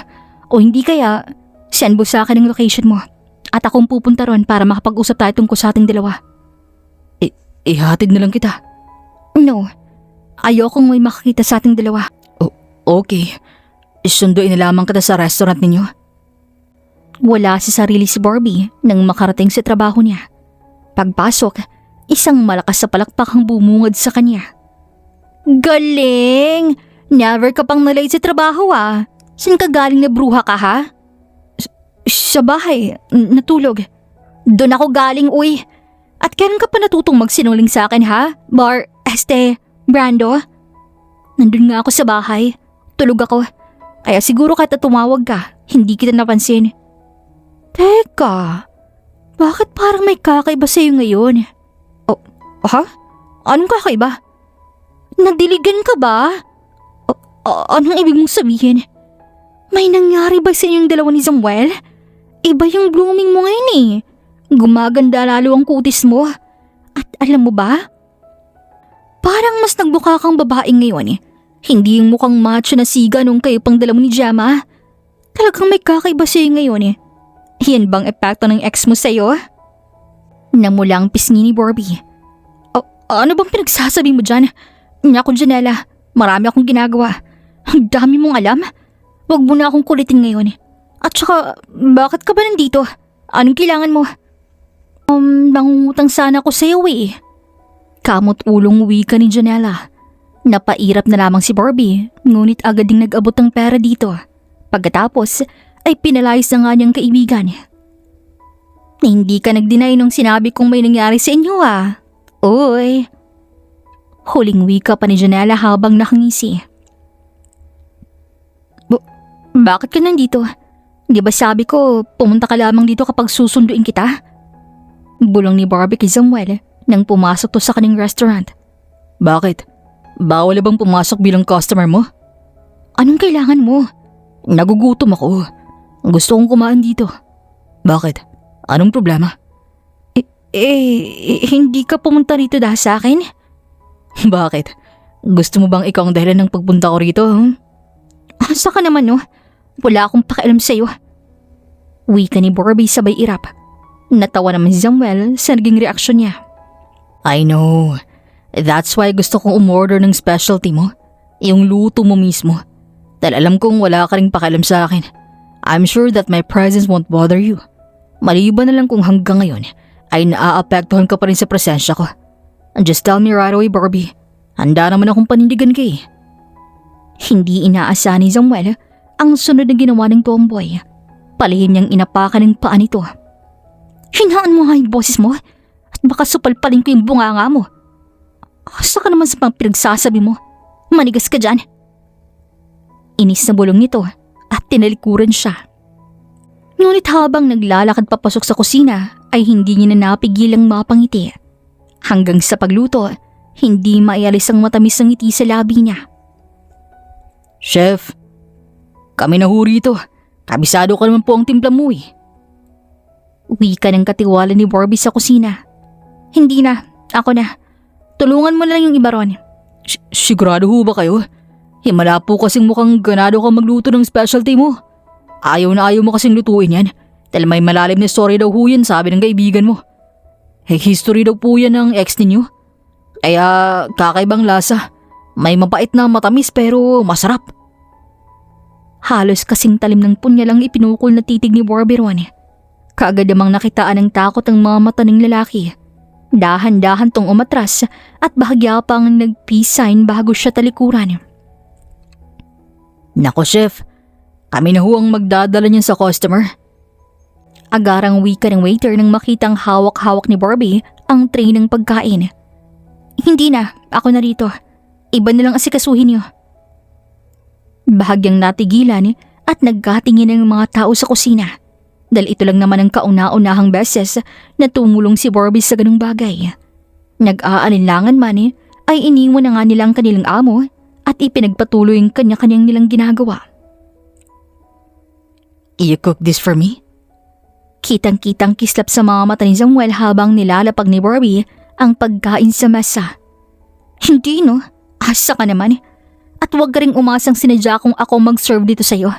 O hindi kaya, send mo sa akin ang location mo. At akong pupunta ron para makapag-usap tayo tungkol sa ating dalawa. Ihatid na lang kita. No, ayokong may makakita sa ating dalawa. Okay, sunduin na lamang kita sa restaurant ninyo. Wala sa sarili si Barbie nang makarating sa trabaho niya. Pagpasok, isang malakas sa palakpak ang bumungad sa kanya. Galing! Never ka pang nalate sa trabaho ah. Saan ka galing na bruha ka ha? Sa bahay, natulog. Doon ako galing uy. At kailan ka pa natutong magsinungaling sa akin ha? Brando? Nandun nga ako sa bahay. Tulog ako. Kaya siguro kahit tumawag ka, hindi kita napansin. Teka, bakit parang may kakaiba sa'yo ngayon? Ha? Anong kakaiba? Nadiligan ka ba? Anong ibig mong sabihin? May nangyari ba sa inyong dalawa ni Samuel? Iba yung blooming mo ngayon eh. Gumaganda lalo ang kutis mo. At alam mo ba? Parang mas nagbuka kang babae ngayon eh. Hindi yung mukhang macho na siga nung kayo pang dala mo ni Gemma. Talagang may kakaiba sa'yo ngayon eh. Yan bang epekto ng ex mo sa'yo? Namulang pisngi ni Barbie. Ano bang pinagsasabi mo dyan? Naku Janela, marami akong ginagawa. Ang dami mong alam. Huwag mo na akong kulitin ngayon. At saka, bakit ka ba nandito? Anong kailangan mo? Nangungutang sana ako sa'yo eh. Kamot ulong wika ni Janela. Napairap na lamang si Barbie, ngunit agad ding nag-abot ng pera dito. Pagkatapos, ay pinalayas na nga niyang kaibigan. Hindi ka nag-deny nung sinabi kong may nangyari sa inyo ah. Uy. Huling wika pa ni Janela habang nakangisi. Bakit ka nandito? Di ba sabi ko, pumunta ka lamang dito kapag susunduin kita? Bulong ni Barbie kay Samuel nang pumasok to sa kanyang restaurant. Bakit? Bawal bang pumasok bilang customer mo? Anong kailangan mo? Nagugutom ako. Gusto kong kumain dito. Bakit? Anong problema? Hindi ka pumunta rito dahil sa akin? Bakit? Gusto mo bang ikaw ang dahilan ng pagpunta ko rito? Asa ka naman no? Wala akong pakialam sa'yo. Wika ni Barbie sabay irap. Natawa naman si Samuel sa naging reaksyon niya. I know. That's why gusto kong umorder ng specialty mo. Yung luto mo mismo. Dahil alam kong wala ka ring pakialam sa akin. I'm sure that my presence won't bother you. Maliban na lang kung hanggang ngayon ay naaapektuhan ka pa rin sa presensya ko. And just tell me right away, Barbie. Handa naman akong panindigan ka eh. Hindi inaasahan ni Samuel ang sunod na ginawa ng tomboy. Palihim niyang inapakan ng paa nito. Hinaan mo nga yung boses mo at baka supalpalin ko yung bunganga mo. Asa ka naman sa pang pinagsasabi mo? Manigas ka dyan. Inis na bulong nito at tinalikuran siya. Ngunit habang naglalakad papasok sa kusina ay hindi niya na napigilang mapangiti. Hanggang sa pagluto, hindi maialis ang matamis ng ngiti sa labi niya. Chef, kami na ho rito. Kabisado ka naman po ang timpla mo eh. Wika ng katiwala ni Barbie sa kusina. Hindi na, ako na. Tulungan mo na lang yung iba ron. Sigurado ho ba kayo? Himala po kasing mukhang ganado ka magluto ng specialty mo. Ayaw na ayaw mo kasing lutuin yan. Dahil may malalim na story daw ho yan, sabi ng kaibigan mo. History daw po yan ng ex ninyo. Kaya kakaibang lasa. May mapait na matamis pero masarap. Halos kasing talim ng punyalang ipinukol na titig ni Barbie ron. Kaagad namang nakitaan ng takot ang mga mata ng lalaki. Dahan-dahan tong umatras at bahagya pang nag-peace sign bago siya talikuran. Nako chef, kami na ho ang magdadala niyan sa customer. Agarang wika ng waiter nang makitang hawak-hawak ni Barbie ang tray ng pagkain. Hindi na, ako na rito. Iba na lang asikasuhin niyo. Bahagyang natigilan at nagkatingin ng mga tao sa kusina. Dahil ito lang naman ang kauna-unahang beses na tumulong si Barbie sa ganung bagay. Nag-aalinlangan man ay iniwan na nga nila ang kanilang amo at ipinagpatuloy ang kanya-kanyang nilang ginagawa. You cook this for me? Kitang-kitang kislap sa mga mata ni Samuel habang nilalapag ni Barbie ang pagkain sa mesa. Hindi no, asa ka naman. At huwag ka ring umasang sinadya kung ako mag-serve dito sa'yo.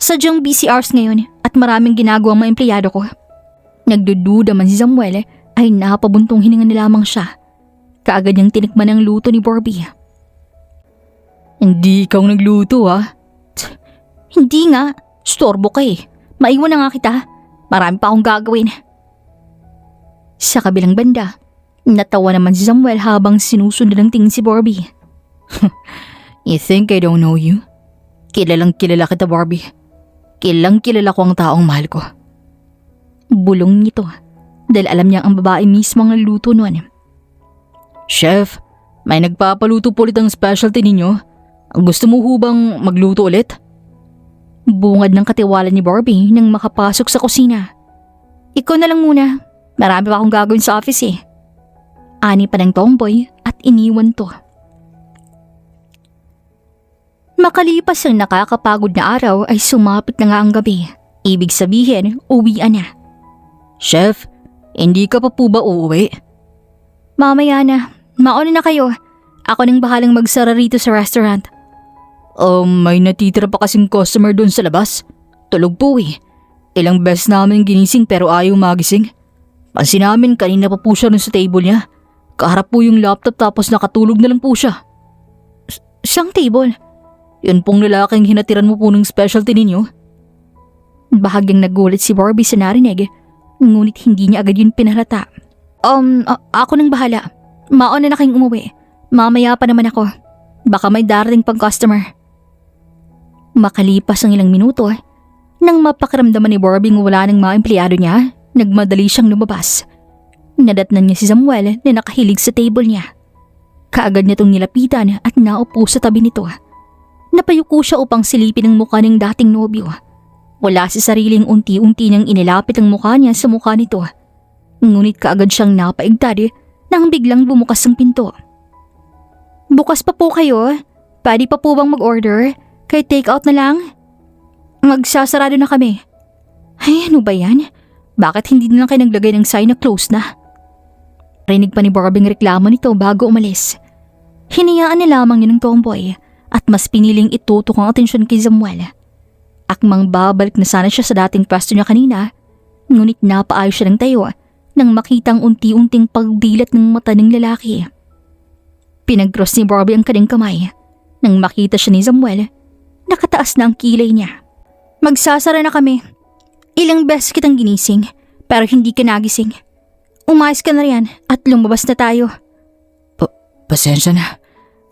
Sadyang busy hours ngayon at maraming ginagawang mga empleyado ko. Nagdududa man si Samuel ay napabuntong hininga na lamang siya. Kaagad niyang tinikman ang luto ni Barbie. Hindi ikaw nagluto ah. Hindi nga, storbo ka eh. Maiwan na nga kita. Marami pa akong gagawin. Sa kabilang banda, natawa naman si Samuel habang sinusunod ng tingin si Barbie. You think I don't know you? Kilalang kilala kita, Barbie. Kilalang kilala ko ang taong mahal ko. Bulong nito dahil alam niya ang babae mismo ang nagluto noon. Chef, may nagpapaluto po ulit ang specialty ninyo. Gusto mo hubang magluto ulit? Bungad ng katiwala ni Barbie nang makapasok sa kusina. Ikaw na lang muna. Marami pa akong gagawin sa office eh. Ani pa ng tomboy at iniwan to. Makalipas ang nakakapagod na araw ay sumapit na nga ang gabi. Ibig sabihin, uwian na. Chef, hindi ka pa po ba uuwi? Mamaya na, mauna na kayo. Ako nang bahalang magsara rito sa restaurant. May natitira pa kasing customer doon sa labas. Tulog po eh. Ilang beses namin ginising pero ayaw magising. Pansin namin kanina pa po siya rin sa table niya. Kaharap po yung laptop tapos nakatulog na lang po siya. Siyang table? Yun pong lalaking hinatiran mo po ng specialty ninyo. Bahagyang nagulat si Barbie sa narinig, ngunit hindi niya agad yun pinalata. Ako nang bahala. Mauna na kayong umuwi. Mamaya pa naman ako. Baka may darating pang customer. Makalipas ang ilang minuto, nang mapakiramdaman ni Barbie ng wala ng mga empleyado niya, nagmadali siyang lumabas. Nadatnan niya si Samuel na nakahilig sa table niya. Kaagad niya itong nilapitan at naupo sa tabi nito. Napayuko siya upang silipin ang mukha ng dating nobyo. Wala sa sariling unti-unti niyang inilapit ang mukha niya sa mukha nito. Ngunit kaagad siyang napaigtad nang biglang bumukas ang pinto. Bukas pa po kayo? Pwede pa po bang mag-order? Kay take out na lang? Magsasarado na kami. Ay, ano ba yan? Bakit hindi na lang kayo naglagay ng sign na close na? Rinig pa ni Barbie ang reklamo nito bago umalis. Hinayaan na lamang niya ng tomboy at mas piniling itutok ang atensyon kay Samuel. Akmang babalik na sana siya sa dating pwesto niya kanina, ngunit napaayos siya ng tayo nang makitang unti-unting pagdilat ng mata ng lalaki. Pinag-cross ni Barbie ang kanyang kamay nang makita siya ni Samuel. Nakataas na ang kilay niya. Magsasara na kami. Ilang beses kitang ginising pero hindi ka nagising. Umayos ka na riyan at lumabas na tayo. Pasensya na.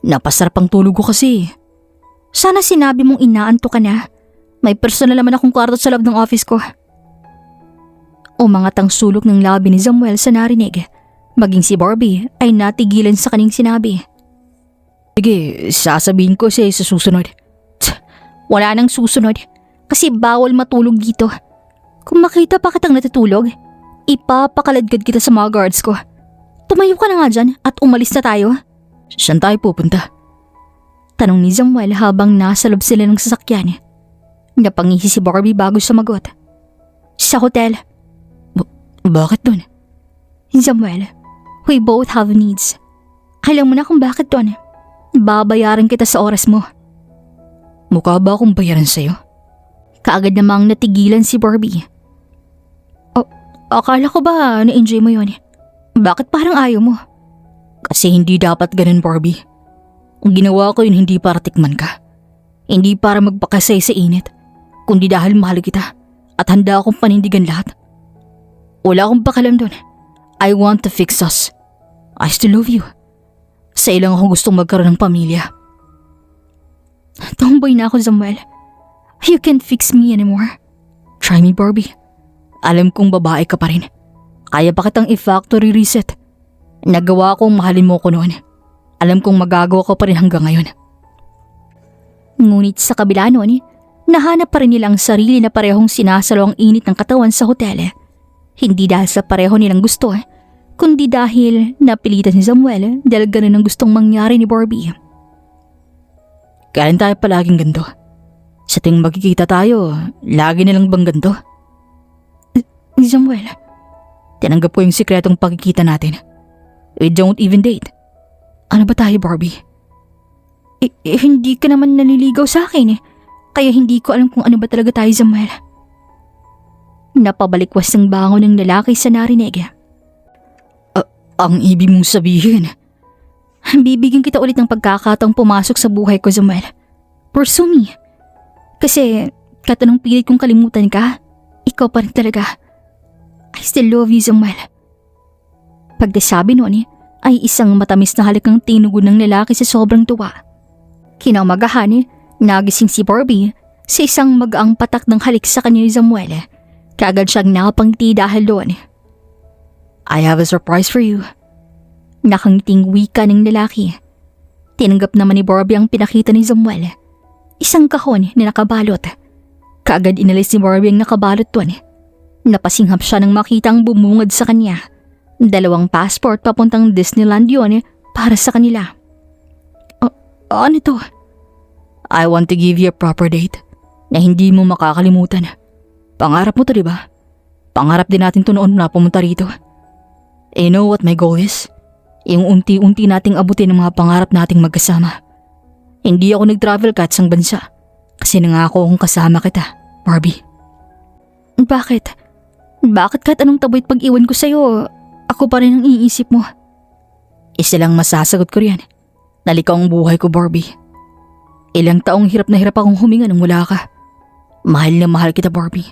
Napasarap ang tulog ko kasi. Sana sinabi mong inaanto ka na. May personal naman akong kwarto sa loob ng office ko. Umangat ang sulok ng labi ni Samuel sa narinig. Maging si Barbie ay natigilan sa kanyang sinabi. Sige, sasabihin ko siya sa susunod. Wala nang susunod kasi bawal matulog dito. Kung makita pa kitang natutulog, ipapakaladkad kita sa mga guards ko. Tumayo ka na nga dyan at umalis na tayo. Saan tayo pupunta? Tanong ni Samuel habang nasa loob sila ng sasakyan. Napangisi si Barbie bago sumagot. Sa hotel. Bakit dun? Samuel, we both have needs. Alam mo na kung bakit dun. Babayaran kita sa oras mo. Mukha ba akong bayaran sa'yo? Kaagad namang natigilan si Barbie. Akala ko ba na-enjoy mo yun? Bakit parang ayaw mo? Kasi hindi dapat ganun, Barbie. Ang ginawa ko yun hindi para tikman ka. Hindi para magpakasay sa init, kundi dahil mahal kita at handa akong panindigan lahat. Wala akong pakalam dun. I want to fix us. I still love you. Sa ilang ako gustong magkaroon ng pamilya. Tomboy na ako, Samuel. You can't fix me anymore. Try me, Barbie. Alam kong babae ka pa rin. Kaya pa kitang i-factory reset. Nagawa kong mahalin mo ko noon. Alam kong magagawa ko pa rin hanggang ngayon. Ngunit sa kabila noon, nahanap pa rin nilang sarili na parehong sinasalo ang init ng katawan sa hotel. Hindi dahil sa pareho nilang gusto, kundi dahil napilitan si Samuel dahil ganun ang gustong mangyari ni Barbie. Kailan tayo palaging ganito? Sa tuwing magkikita tayo, lagi nilang bang ganito? Samuel, tinanggap ko yung sikretong pagkikita natin. We don't even date. Ano ba tayo, Barbie? Hindi ka naman naliligaw sa akin kaya hindi ko alam kung ano ba talaga tayo, Samuel. Napabalikwas ng bangon ng lalaki sa narinig. Ang ibig mong sabihin? Bibigyan kita ulit ng pagkakataong pumasok sa buhay ko, Samuel. Pursue me. Kasi kahit anong pilit kong kalimutan ka, ikaw pa rin talaga. I still love you, Samuel. Pagkasabi noon ay isang matamis na halik ang tinugon ng lalaki sa sobrang tuwa. Kinaumagahan, nagising si Barbie sa isang magaang patak ng halik sa kanya ni Samuel. Kaagad siyang nakapangiti dahil doon. I have a surprise for you. Nakangiting wika ng lalaki. Tinanggap naman ni Barbie ang pinakita ni Samuel. Isang kahon na nakabalot. Kaagad inalis ni Barbie ang nakabalot doon. Napasinghap siya nang makita ang bumungad sa kanya. 2 passport papuntang Disneyland yun para sa kanila. Ano to? I want to give you a proper date na hindi mo makakalimutan. Pangarap mo to, diba? Pangarap din natin to noon na pumunta rito. You know what my goal is? Yung unti-unti nating abutin ang mga pangarap nating magkasama. Hindi ako nag-travel kahit sang bansa kasi nangako akong kasama kita, Barbie. Bakit? Bakit kahit anong taboy at pag-iwan ko sa'yo, ako pa rin ang iisip mo? Isa lang masasagot ko riyan. Nalikaw ang buhay ko, Barbie. Ilang taong hirap na hirap akong huminga nang wala ka. Mahal na mahal kita, Barbie.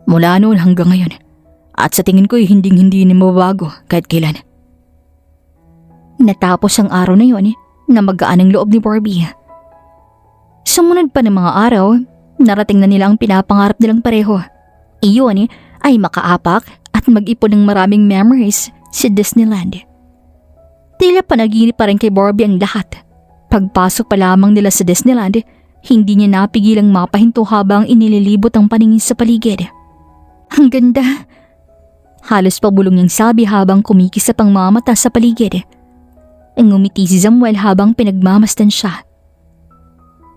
Mula noon hanggang ngayon. At sa tingin ko hindi na mababago kahit kailan. Natapos ang araw na yon na magaan ang loob ni Barbie. Sumunod pa ng mga araw, narating na nila ang pinapangarap nilang pareho. Iyon ay makaapak at mag-ipon ng maraming memories sa Disneyland. Tila panaginip pa rin kay Barbie ang lahat. Pagpasok pa lamang nila sa Disneyland, hindi niya napigilang mapahinto habang inililibot ang paningin sa paligid. Ang ganda! Halos pabulong niyang sabi habang kumikis sa pangmamata sa paligid. Ngumiti si Samuel habang pinagmamasdan siya.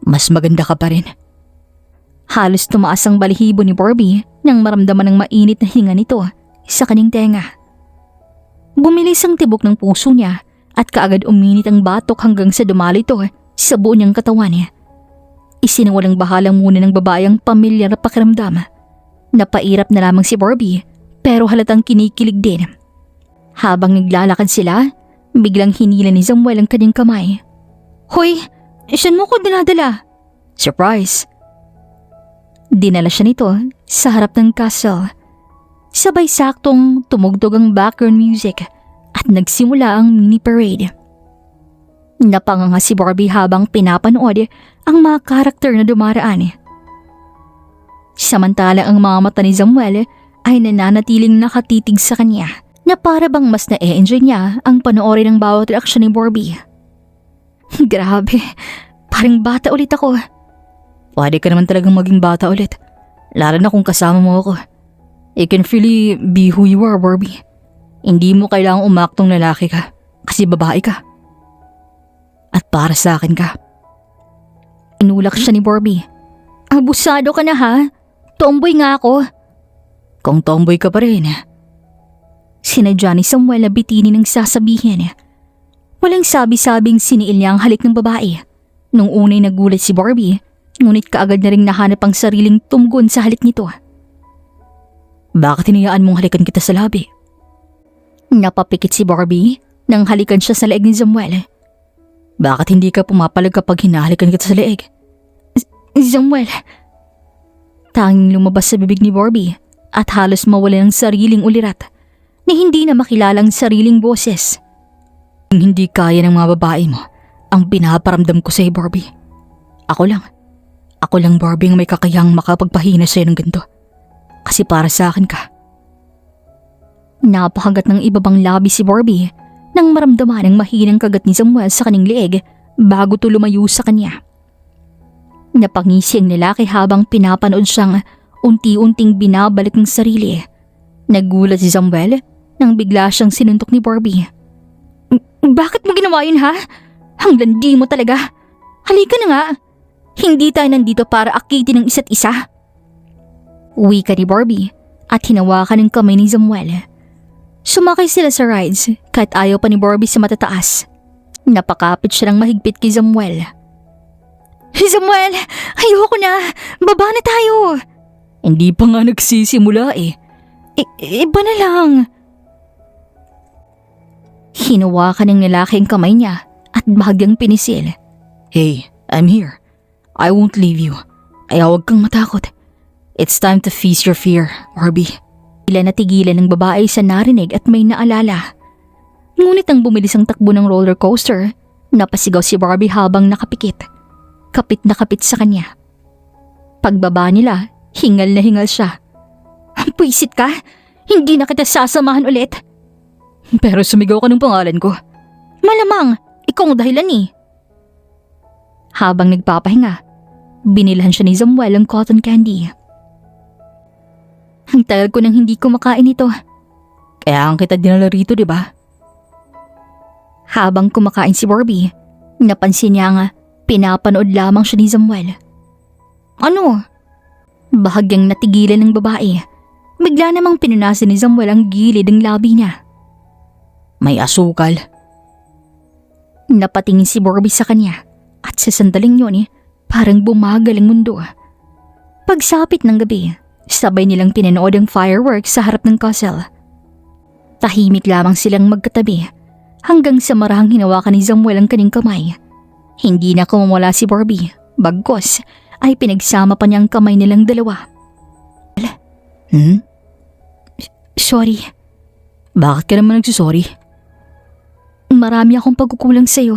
Mas maganda ka pa rin. Halos tumaas ang balahibo ni Barbie nang maramdaman ng mainit na hinga nito sa kanyang tenga. Bumilis ang tibok ng puso niya at kaagad uminit ang batok hanggang sa dumalo ito sa buo niyang katawan niya. Isinawalang bahala muna ng babae ang pamilyar na pakiramdam. Napairap na lamang si Barbie pero halatang kinikilig din. Habang naglalakad sila, biglang hinila ni Samuel ang kanyang kamay. Hoy, saan mo ko dinadala? Surprise! Dinala siya nito sa harap ng castle. Sabay saktong tumugtog ang background music at nagsimula ang mini parade. Napanganga si Barbie habang pinapanood ang mga karakter na dumaraan. Samantala ang mga mata ni Samuel ay nananatiling nakatitig sa kanya na para bang mas na-e-enjoy niya ang panoorin ng bawat reaksyon ni Barbie. Grabe, parang bata ulit ako. Pwede ka naman talagang maging bata ulit. Lalo na kung kasama mo ako. You can really be who you are, Barbie. Hindi mo kailangang umaktong lalaki ka kasi babae ka. At para sa akin ka. Inulak siya ni Barbie. Abusado ka na ha? Tomboy nga ako. Kung tomboy ka pa rin. Sinadya ni Samuel na bitinin ng sasabihin. Walang sabi-sabing siniil niya ang halik ng babae. Nung unay nagulat si Barbie, ngunit kaagad na ring nahanap ang sariling tumugon sa halik nito. Bakit hinayaan mong halikan kita sa labi? Napapikit si Barbie nang halikan siya sa leeg ni Samuel. Bakit hindi ka pumapalag kapag hinahalikan kita sa leeg? Samuel. Tanging lumabas sa bibig ni Barbie at halos mawala ng sariling ulirat na hindi na makilalang sariling boses. Kung hindi kaya ng mga babae mo, ang pinaparamdam ko sa'yo, Barbie. Ako lang Barbie ang may kakayang makapagpahina sa'yo ng ganito. Kasi para sa akin ka. Napakagat ng ibabang labi si Barbie nang maramdaman ang mahinang kagat ni Samuel sa kanyang leeg bago to lumayo sa kanya. Napangisi ang lalaki habang pinapanood siyang unti-unting binabalik ng sarili. Nagulat si Samuel nang bigla siyang sinuntok ni Barbie. Bakit mo ginawa yun ha? Ang landi mo talaga. Halika na nga. Hindi tayo nandito para akitin ng isa't isa. Wika ni Barbie at hinawakan ng kamay ni Samuel. Sumakay sila sa rides kahit ayaw pa ni Barbie sa matataas. Napakapit siya ng mahigpit kay Samuel. Samuel, ayoko na. Baba na tayo. Hindi pa nga nagsisimula eh. Iba na lang. Hinawakan ng lalaki ang kamay niya at bahagyang pinisil. Hey, I'm here. I won't leave you. Kaya huwag kang matakot. It's time to face your fear, Barbie. Tila natigilan ng babae sa narinig at may naalala. Ngunit ang bumilis ang takbo ng roller coaster, napasigaw si Barbie habang nakapikit. Kapit na kapit sa kanya. Pagbaba nila, hingal na hingal siya. Puisit ka? Hindi na kita sasamahan ulit. Pero sumigaw ka ng pangalan ko. Malamang, ikaw ang dahilan eh. Habang nagpapahinga, binilhan siya ni Samuel ang cotton candy. Ang tagal ko nang hindi kumakain ito. Kaya ang kita dinala rito, di ba? Habang kumakain si Barbie, napansin niya nga pinapanood lamang siya ni Samuel. Ano? Bahagyang natigilan ng babae. Bigla namang pinunasan ni Samuel ang gilid ng labi niya. May asukal. Napatingin si Barbie sa kanya at sa sandaling yun parang bumagal ang mundo. Pagsapit ng gabi, sabay nilang pinanood ang fireworks sa harap ng castle. Tahimik lamang silang magkatabi hanggang sa marahang hinawakan ni Samuel ang kanyang kamay. Hindi na kumawala si Barbie, bagkos ay pinagsama pa niya ang kamay nilang dalawa. Sorry. Bakit ka naman nagsusorry? Marami akong pagkukulang sa'yo.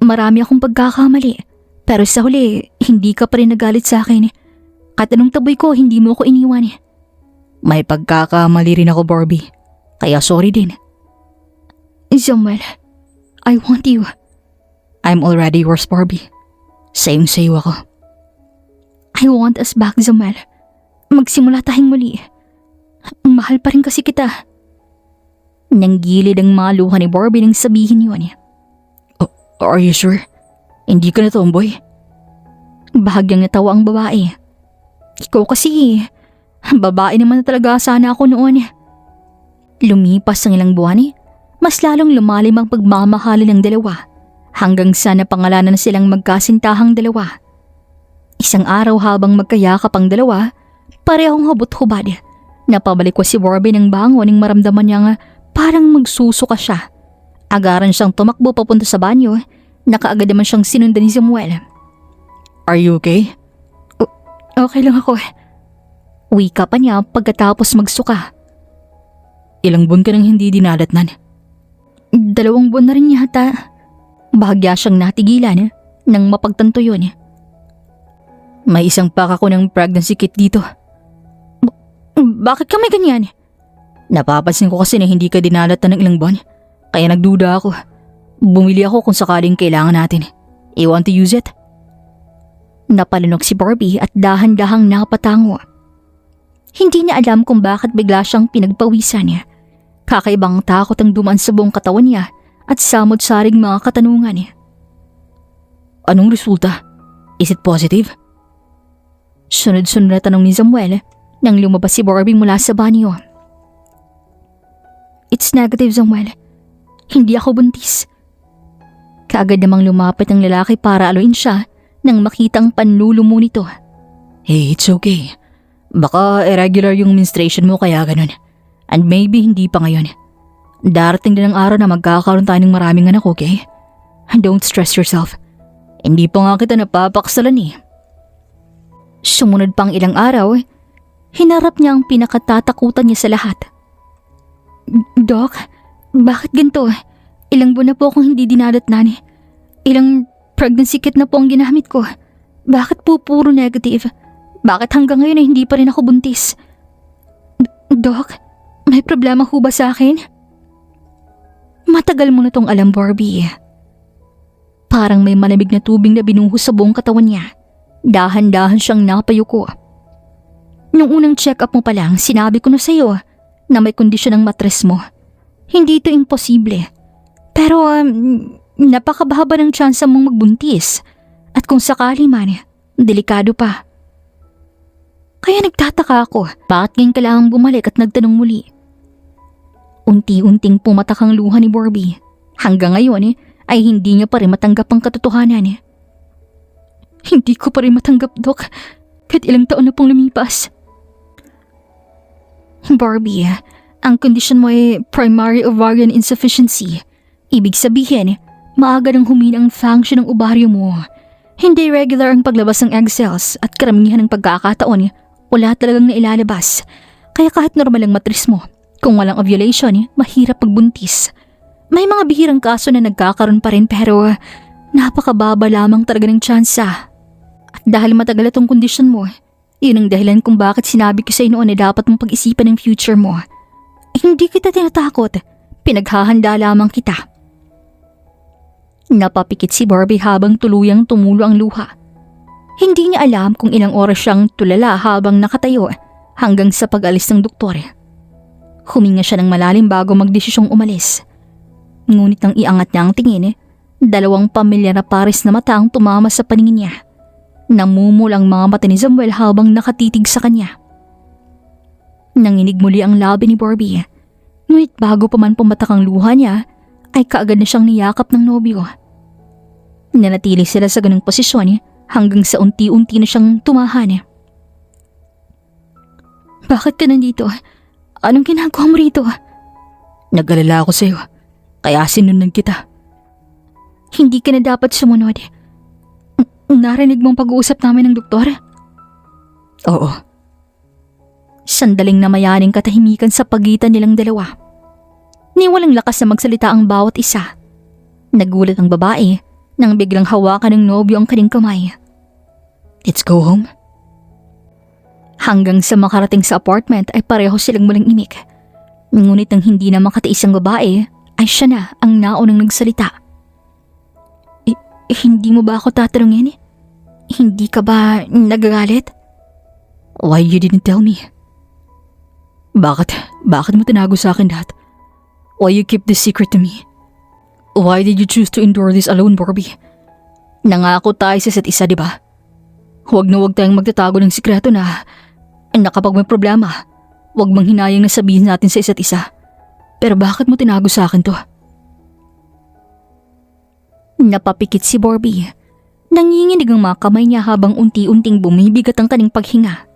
Marami akong pagkakamali. Pero sa huli, hindi ka pa rin nagalit sa akin. Kahit anong taboy ko, hindi mo ko iniwan. May pagkakamali rin ako, Barbie. Kaya sorry din. Samuel, I want you. I'm already yours, Barbie. Same sa'yo ako. I want us back, Samuel. Magsimula tayong muli. Mahal pa rin kasi kita. Nanggilid ang mga luha ni Barbie nang sabihin yun. Oh, are you sure? Hindi ka na tomboy? Bahagyang natawa ang babae. Ikaw kasi, babae naman na talaga sana ako noon. Lumipas ang ilang buwan, mas lalong lumalim ang pagmamahalan ng dalawa hanggang sa napangalanan silang magkasintahang dalawa. Isang araw habang magkayakap ang dalawa, parehong hubot-hubad. Napabalik ko si Barbie ng bango nang maramdaman niyang parang magsusuka siya. Agaran siyang tumakbo papunta sa banyo, nakaagad naman siyang sinundan ni Samuel. Are you okay? Okay lang ako. Wika pa niya pagkatapos magsuka. Ilang buwan ka nang hindi dinadatnan? 2 buwan na rin yata. Bahagya siyang natigilan nang mapagtanto yun. May isang pack ako ng pregnancy kit dito. Bakit ka may ganyan? Napapansin ko kasi na hindi ka dinalatan ng ilang buwan. Kaya nagduda ako. Bumili ako kung sakaling kailangan natin. You want to use it? Napalunok si Barbie at dahan-dahang napatango. Hindi niya alam kung bakit bigla siyang pinagpawisan niya. Kakaibang takot ang dumaan sa buong katawan niya at samot-saring mga katanungan niya. Anong resulta? Is it positive? Sunod-sunod na tanong ni Samuel nang lumabas si Barbie mula sa banyo. It's negative, Samuel. Hindi ako buntis. Kaagad namang lumapit ang lalaki para aluin siya nang makita ang panlulumo nito. Hey, it's okay. Baka irregular yung menstruation mo kaya ganun. And maybe hindi pa ngayon. Darating din ang araw na magkakaroon tayo ng maraming anak, okay? And don't stress yourself. Hindi pa nga kita napapakasalan eh. Sumunod pang ilang araw, hinarap niya ang pinakatatakutan niya sa lahat. Doc, bakit ganito? Ilang buwan na po akong hindi dinadatnan. Ilang pregnancy kit na po ang ginamit ko. Bakit po puro negative? Bakit hanggang ngayon ay hindi pa rin ako buntis? Doc, may problema ho ba sa akin? Matagal mo na tong alam, Barbie. Parang may malamig na tubig na binuhos sa buong katawan niya. Dahan-dahan siyang napayuko. Nung unang check-up mo pa lang, sinabi ko na sa'yo na may kondisyon ang matres mo. Hindi ito imposible. Pero napakababa ng tsansa mong magbuntis. At kung sakali man, delikado pa. Kaya nagtataka ako, bakit ngayon kailangang bumalik at nagtanong muli? Unti-unting pumatak ang luha ni Barbie. Hanggang ngayon ay hindi niya pa rin matanggap ang katotohanan. Hindi ko pa rin matanggap, Doc. Kahit ilang taon na pong lumipas. Barbie, ang kondisyon mo ay primary ovarian insufficiency. Ibig sabihin, maaga nang humina ang function ng ovaryo mo. Hindi regular ang paglabas ng egg cells at karamihan ng pagkakataon, wala talagang nailalabas. Kaya kahit normal ang matris mo, kung walang ovulation, mahirap pagbuntis. May mga bihirang kaso na nagkakaroon pa rin pero napakababa lamang talaga ng tsansa. At dahil matagal itong kondisyon mo, yun ang dahilan kung bakit sinabi ko sa iyo noon na dapat mong pag-isipan ang future mo. Hindi kita tinatakot, pinaghahanda lamang kita. Napapikit si Barbie habang tuluyang tumulo ang luha. Hindi niya alam kung ilang oras siyang tulala habang nakatayo hanggang sa pag-alis ng doktor. Huminga siya ng malalim bago magdesisyong umalis. Ngunit nang iangat niya ang tingin, 2 pamilyar na pares na mata ang tumama sa paningin niya. Namumul ang mga mata ni Samuel habang nakatitig sa kanya. Nanginig muli ang labi ni Barbie. Ngunit bago pa man pumatak ang luha niya, ay kaagad na siyang niyakap ng nobyo. Nanatili sila sa ganung posisyon hanggang sa unti-unti na siyang tumahan. Bakit ka nandito? Anong ginagawa mo rito? Nag-alala ako sa'yo, kaya sinunod kita. Hindi ka na dapat sumunod. Narinig mong pag-uusap namin ng doktor? Oo. Sandaling namayaning katahimikan sa pagitan nilang dalawa. Ni walang lakas na magsalita ang bawat isa. Nagulat ang babae nang biglang hawakan ng nobyo ang kanyang kamay. Let's go home. Hanggang sa makarating sa apartment ay pareho silang muling imik. Ngunit nang hindi na makatiis ang babae, ay siya na ang naunang nagsalita. Hindi mo ba ako tatanungin? Hindi ka ba nagagalit? Why you didn't tell me? Bakit mo tinago sa akin lahat? Why you keep this secret to me? Why did you choose to endure this alone, Barbie? Nangako tayo sa isa't isa, di ba? Huwag na huwag tayong magtatago ng sikreto na kapag may problema, huwag manghinayang na sabihin natin sa isa't isa. Pero bakit mo tinago sa akin to? Napapikit si Barbie. Nanginginig ang mga kamay niya habang unti-unting bumibigat ang kanyang paghinga.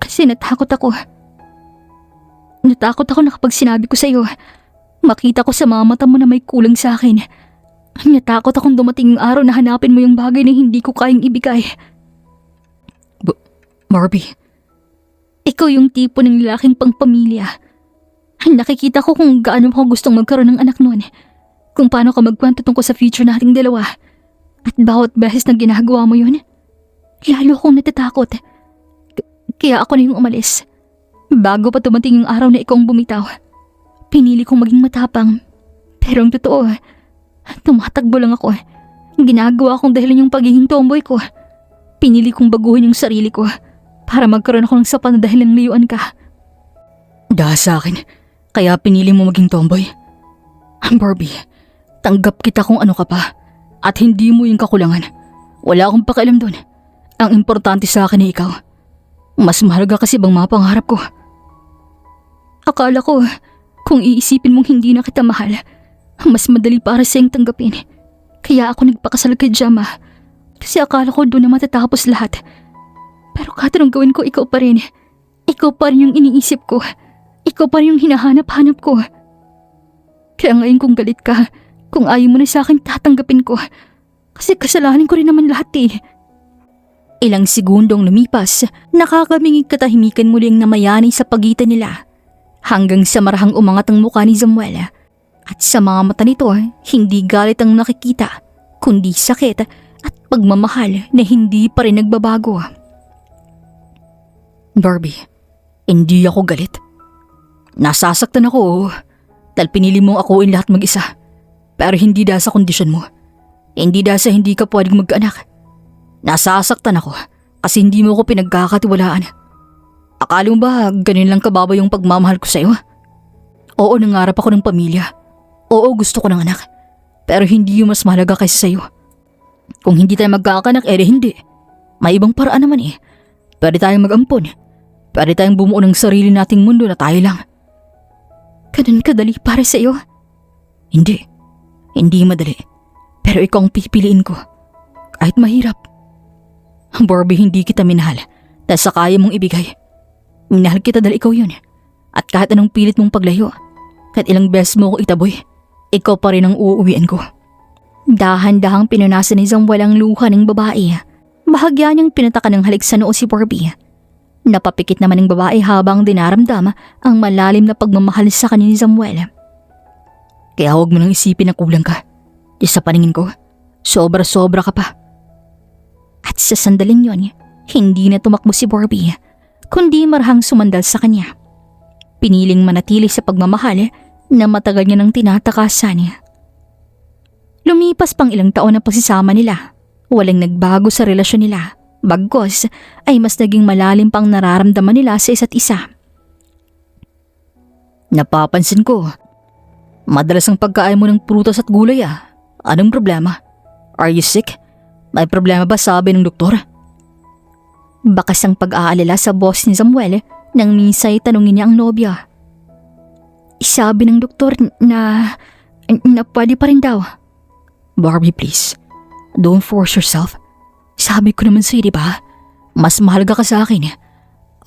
Kasi natakot ako. Natakot ako na kapag sinabi ko sa'yo, makita ko sa mga mata mo na may kulang sa akin. Natakot akong dumating yung araw na hanapin mo yung bagay na hindi ko kayang ibigay. Barbie, Ikaw yung tipo ng lalaking pangpamilya. Nakikita ko kung gaano ako gustong magkaroon ng anak noon. Kung paano ka magkwento tungkol sa future nating dalawa. At bawat beses na ginagawa mo yun, lalo akong natatakot. Kaya ako na yung umalis. Bago pa tumating yung araw na ikaw ang bumitaw, pinili kong maging matapang. Pero ang totoo, tumatakbo lang ako. Ginagawa kong dahilan yung pagiging tomboy ko. Pinili kong baguhin yung sarili ko para magkaroon ako ng sapat na dahilan layuan ka. dahil sa akin, kaya pinili mo maging tomboy. Barbie, tanggap kita kung ano ka pa at hindi mo yung kakulangan. Wala akong pakialam doon. Ang importante sa akin ay ikaw. Mas mahalaga kasi bang mga pangarap ko. Akala ko, kung iisipin mong hindi na kita mahal, mas madali para sa'yong tanggapin. Kaya ako nagpakasal kay Jama. Kasi akala ko doon na matatapos lahat. Pero kahit anong gawin ko, ikaw pa rin. Ikaw pa rin yung iniisip ko. Ikaw pa rin yung hinahanap-hanap ko. Kaya ngayon kung galit ka, kung ayaw mo na sa akin, tatanggapin ko. Kasi kasalanan ko rin naman lahat eh. Ilang segundong lumipas, nakakamingig katahimikan muli ang namayani sa pagitan nila. Hanggang sa marahang umangat ang mukha ni Samuel. At sa mga mata nito, hindi galit ang nakikita, kundi sakit at pagmamahal na hindi pa rin nagbabago. Barbie, hindi ako galit. Nasasaktan ako dahil pinili mong akuin lahat mag-isa. Pero hindi dahil sa kondisyon mo. Hindi dahil sa hindi ka pwedeng mag-anak. Nasasaktan ako kasi hindi mo ko pinagkakatiwalaan. Akala mo ba ganun lang kababa yung pagmamahal ko sa'yo? Oo, nangarap ako ng pamilya. Oo, gusto ko ng anak. Pero hindi yung mas mahalaga kaysa sa'yo. Kung hindi tayo magkakanak, hindi. May ibang paraan naman eh. Pwede tayong mag-ampon. Pwede tayong bumuo ng sarili nating mundo na tayo lang. Ganun kadali para sa'yo? Hindi. Hindi madali. Pero ikaw ang pipiliin ko. Kahit mahirap. Barbie, hindi kita minahal dahil sa kaya mong ibigay. Minahal kita dahil ikaw yun. At kahit anong pilit mong paglayo, kahit ilang beses mo ako itaboy, ikaw pa rin ang uuwian ko. Dahan-dahang pinunasan ni Samuel ang luha ng babae. Bahagya niyang pinatakan ng halik sa noo si Barbie. Napapikit naman ng babae habang dinaramdam ang malalim na pagmamahal sa kanya ni Samuel. Kaya huwag mo nang isipin na kulang ka. Di sa paningin ko, sobra-sobra ka pa. At sa sandaling yon, hindi na tumakbo si Barbie, kundi marahang sumandal sa kanya. Piniling manatili sa pagmamahal na matagal niya nang tinatakasan. Lumipas pang ilang taon na pagsasama nila. Walang nagbago sa relasyon nila. Bagkus ay mas naging malalim pang nararamdaman nila sa isa't isa. Napapansin ko, madalas ang pagkain mo ng prutas at gulay . Anong problema? Are you sick? May problema ba sabi ng doktor? Bakas ang pag-aalala sa boss ni Samuel nang minsay tanungin niya ang nobya. Sabi ng doktor na pwede pa rin daw. Barbie, please. Don't force yourself. Sabi ko naman sa'yo, diba? Mas mahalaga ka sa akin.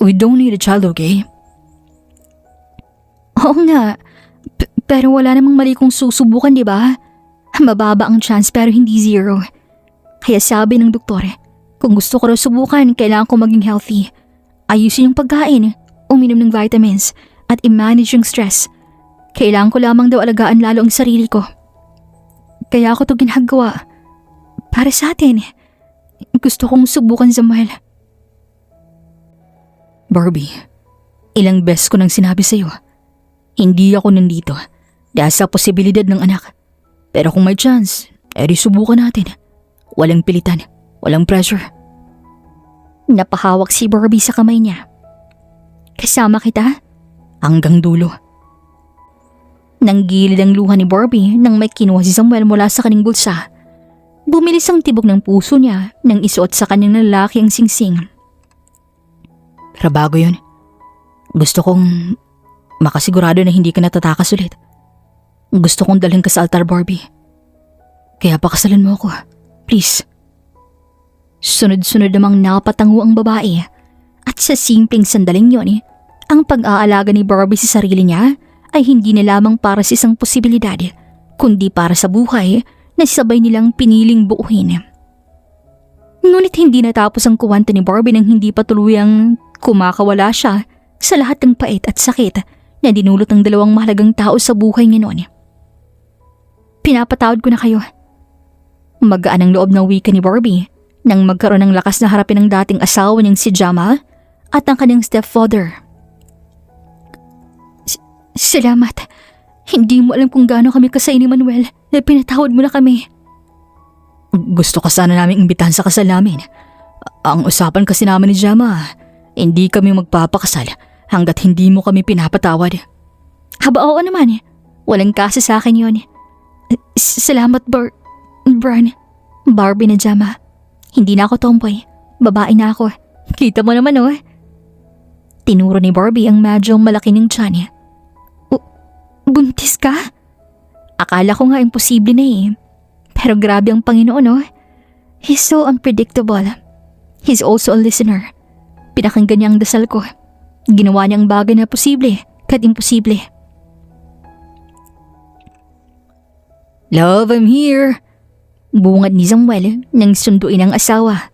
We don't need a child, okay? Oo nga. Pero wala namang mali kung susubukan, diba? Mababa ang chance pero hindi zero. Kaya sabi ng doktor, kung gusto ko raw subukan, kailangan ko maging healthy. Ayusin yung pagkain, uminom ng vitamins, at i-manage yung stress. Kailangan ko lamang daw alagaan lalo ang sarili ko. Kaya ako to ginagawa. Para sa atin. Gusto kong subukan, Samuel. Barbie, ilang beses ko nang sinabi sa'yo, hindi ako nandito dahil sa posibilidad ng anak. Pero kung may chance, edi subukan natin. Walang pilitan, walang pressure. Napahawak si Barbie sa kamay niya. Kasama kita? Hanggang dulo. Nanggilid ang luha ni Barbie nang may kinuha si Samuel mula sa kanyang bulsa. Bumilis ang tibok ng puso niya nang isuot sa kanyang lalaki ang singsing. Pero bago yun, gusto kong makasigurado na hindi ka natatakas ulit. Gusto kong dalhin ka sa altar, Barbie. Kaya pakasalan mo ako, please. Sunod-sunod namang napatango ang babae at sa simpleng sandaling yon, ang pag-aalaga ni Barbie sa sarili niya ay hindi na lamang para sa isang posibilidad, kundi para sa buhay na sabay nilang piniling buuhin. Ngunit hindi natapos ang kuwento ni Barbie nang hindi pa tuluyang kumakawala siya sa lahat ng pait at sakit na dinulot ng dalawang mahalagang tao sa buhay niya noon. Pinapatawad ko na kayo. Magaan ang loob ng wika ni Barbie nang magkaroon ng lakas na harapin ang dating asawa niyang si Jamal at ang kanyang stepfather. Salamat. Hindi mo alam kung gaano kami kasay ni Manuel na pinatawad mo na kami. Gusto ka sana naming imbitahan sa kasal namin. Ang usapan kasi namin ni Gemma, hindi kami magpapakasal hanggat hindi mo kami pinapatawad. Haba, oo naman. Walang kaso sa akin yon. Salamat, Bran. Barbie na Gemma. Hindi na ako tomboy. Babae na ako. Kita mo naman, oh. Tinuro ni Barbie ang medyo malaki ng tiyan niya. Buntis ka? Akala ko nga imposible na eh. Pero grabe ang Panginoon, oh. He's so unpredictable. He's also a listener. Pinakinggan niya ang dasal ko. Ginawa niya ang bagay na posible kahit imposible. Love, I'm here. Bungad ni Samuel nang sunduin ang asawa.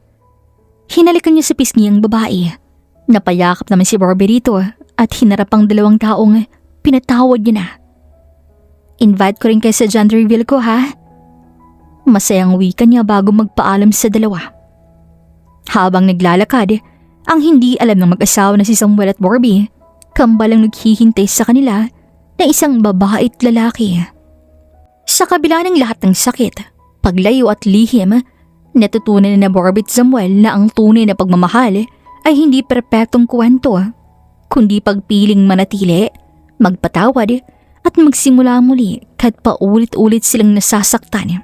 Hinalikan niya sa pisngi ang babae. Napayakap naman si Barbie rito at hinarap ang dalawang taong pinatawad niya na. Invite ko rin kayo sa gender reveal ko, ha? Masayang wika niya bago magpaalam sa dalawa. Habang naglalakad, ang hindi alam ng mag-asawa na si Samuel at Barbie, kambalang naghihintay sa kanila na isang babae at lalaki. Sa kabila ng lahat ng sakit, paglayo at lihim, natutunan na Barbie at Samuel na ang tunay na pagmamahal ay hindi perpektong kwento, kundi pagpiling manatili, magpatawad at magsimula muli kahit paulit-ulit silang nasasaktan.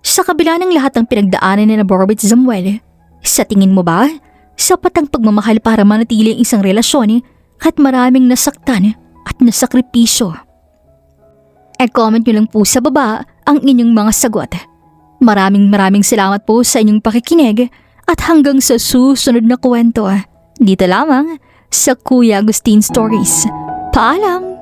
Sa kabila ng lahat ng pinagdaanan ni Barbie at Samuel, sa tingin mo ba, sapat ang pagmamahal para manatili ang isang relasyon kahit maraming nasaktan at nasakripisyo? I-comment nyo lang po sa baba ang inyong mga sagot. Maraming salamat po sa inyong pakikinig at hanggang sa susunod na kwento. Dito lamang sa Kuya Agustin Stories. Paalam!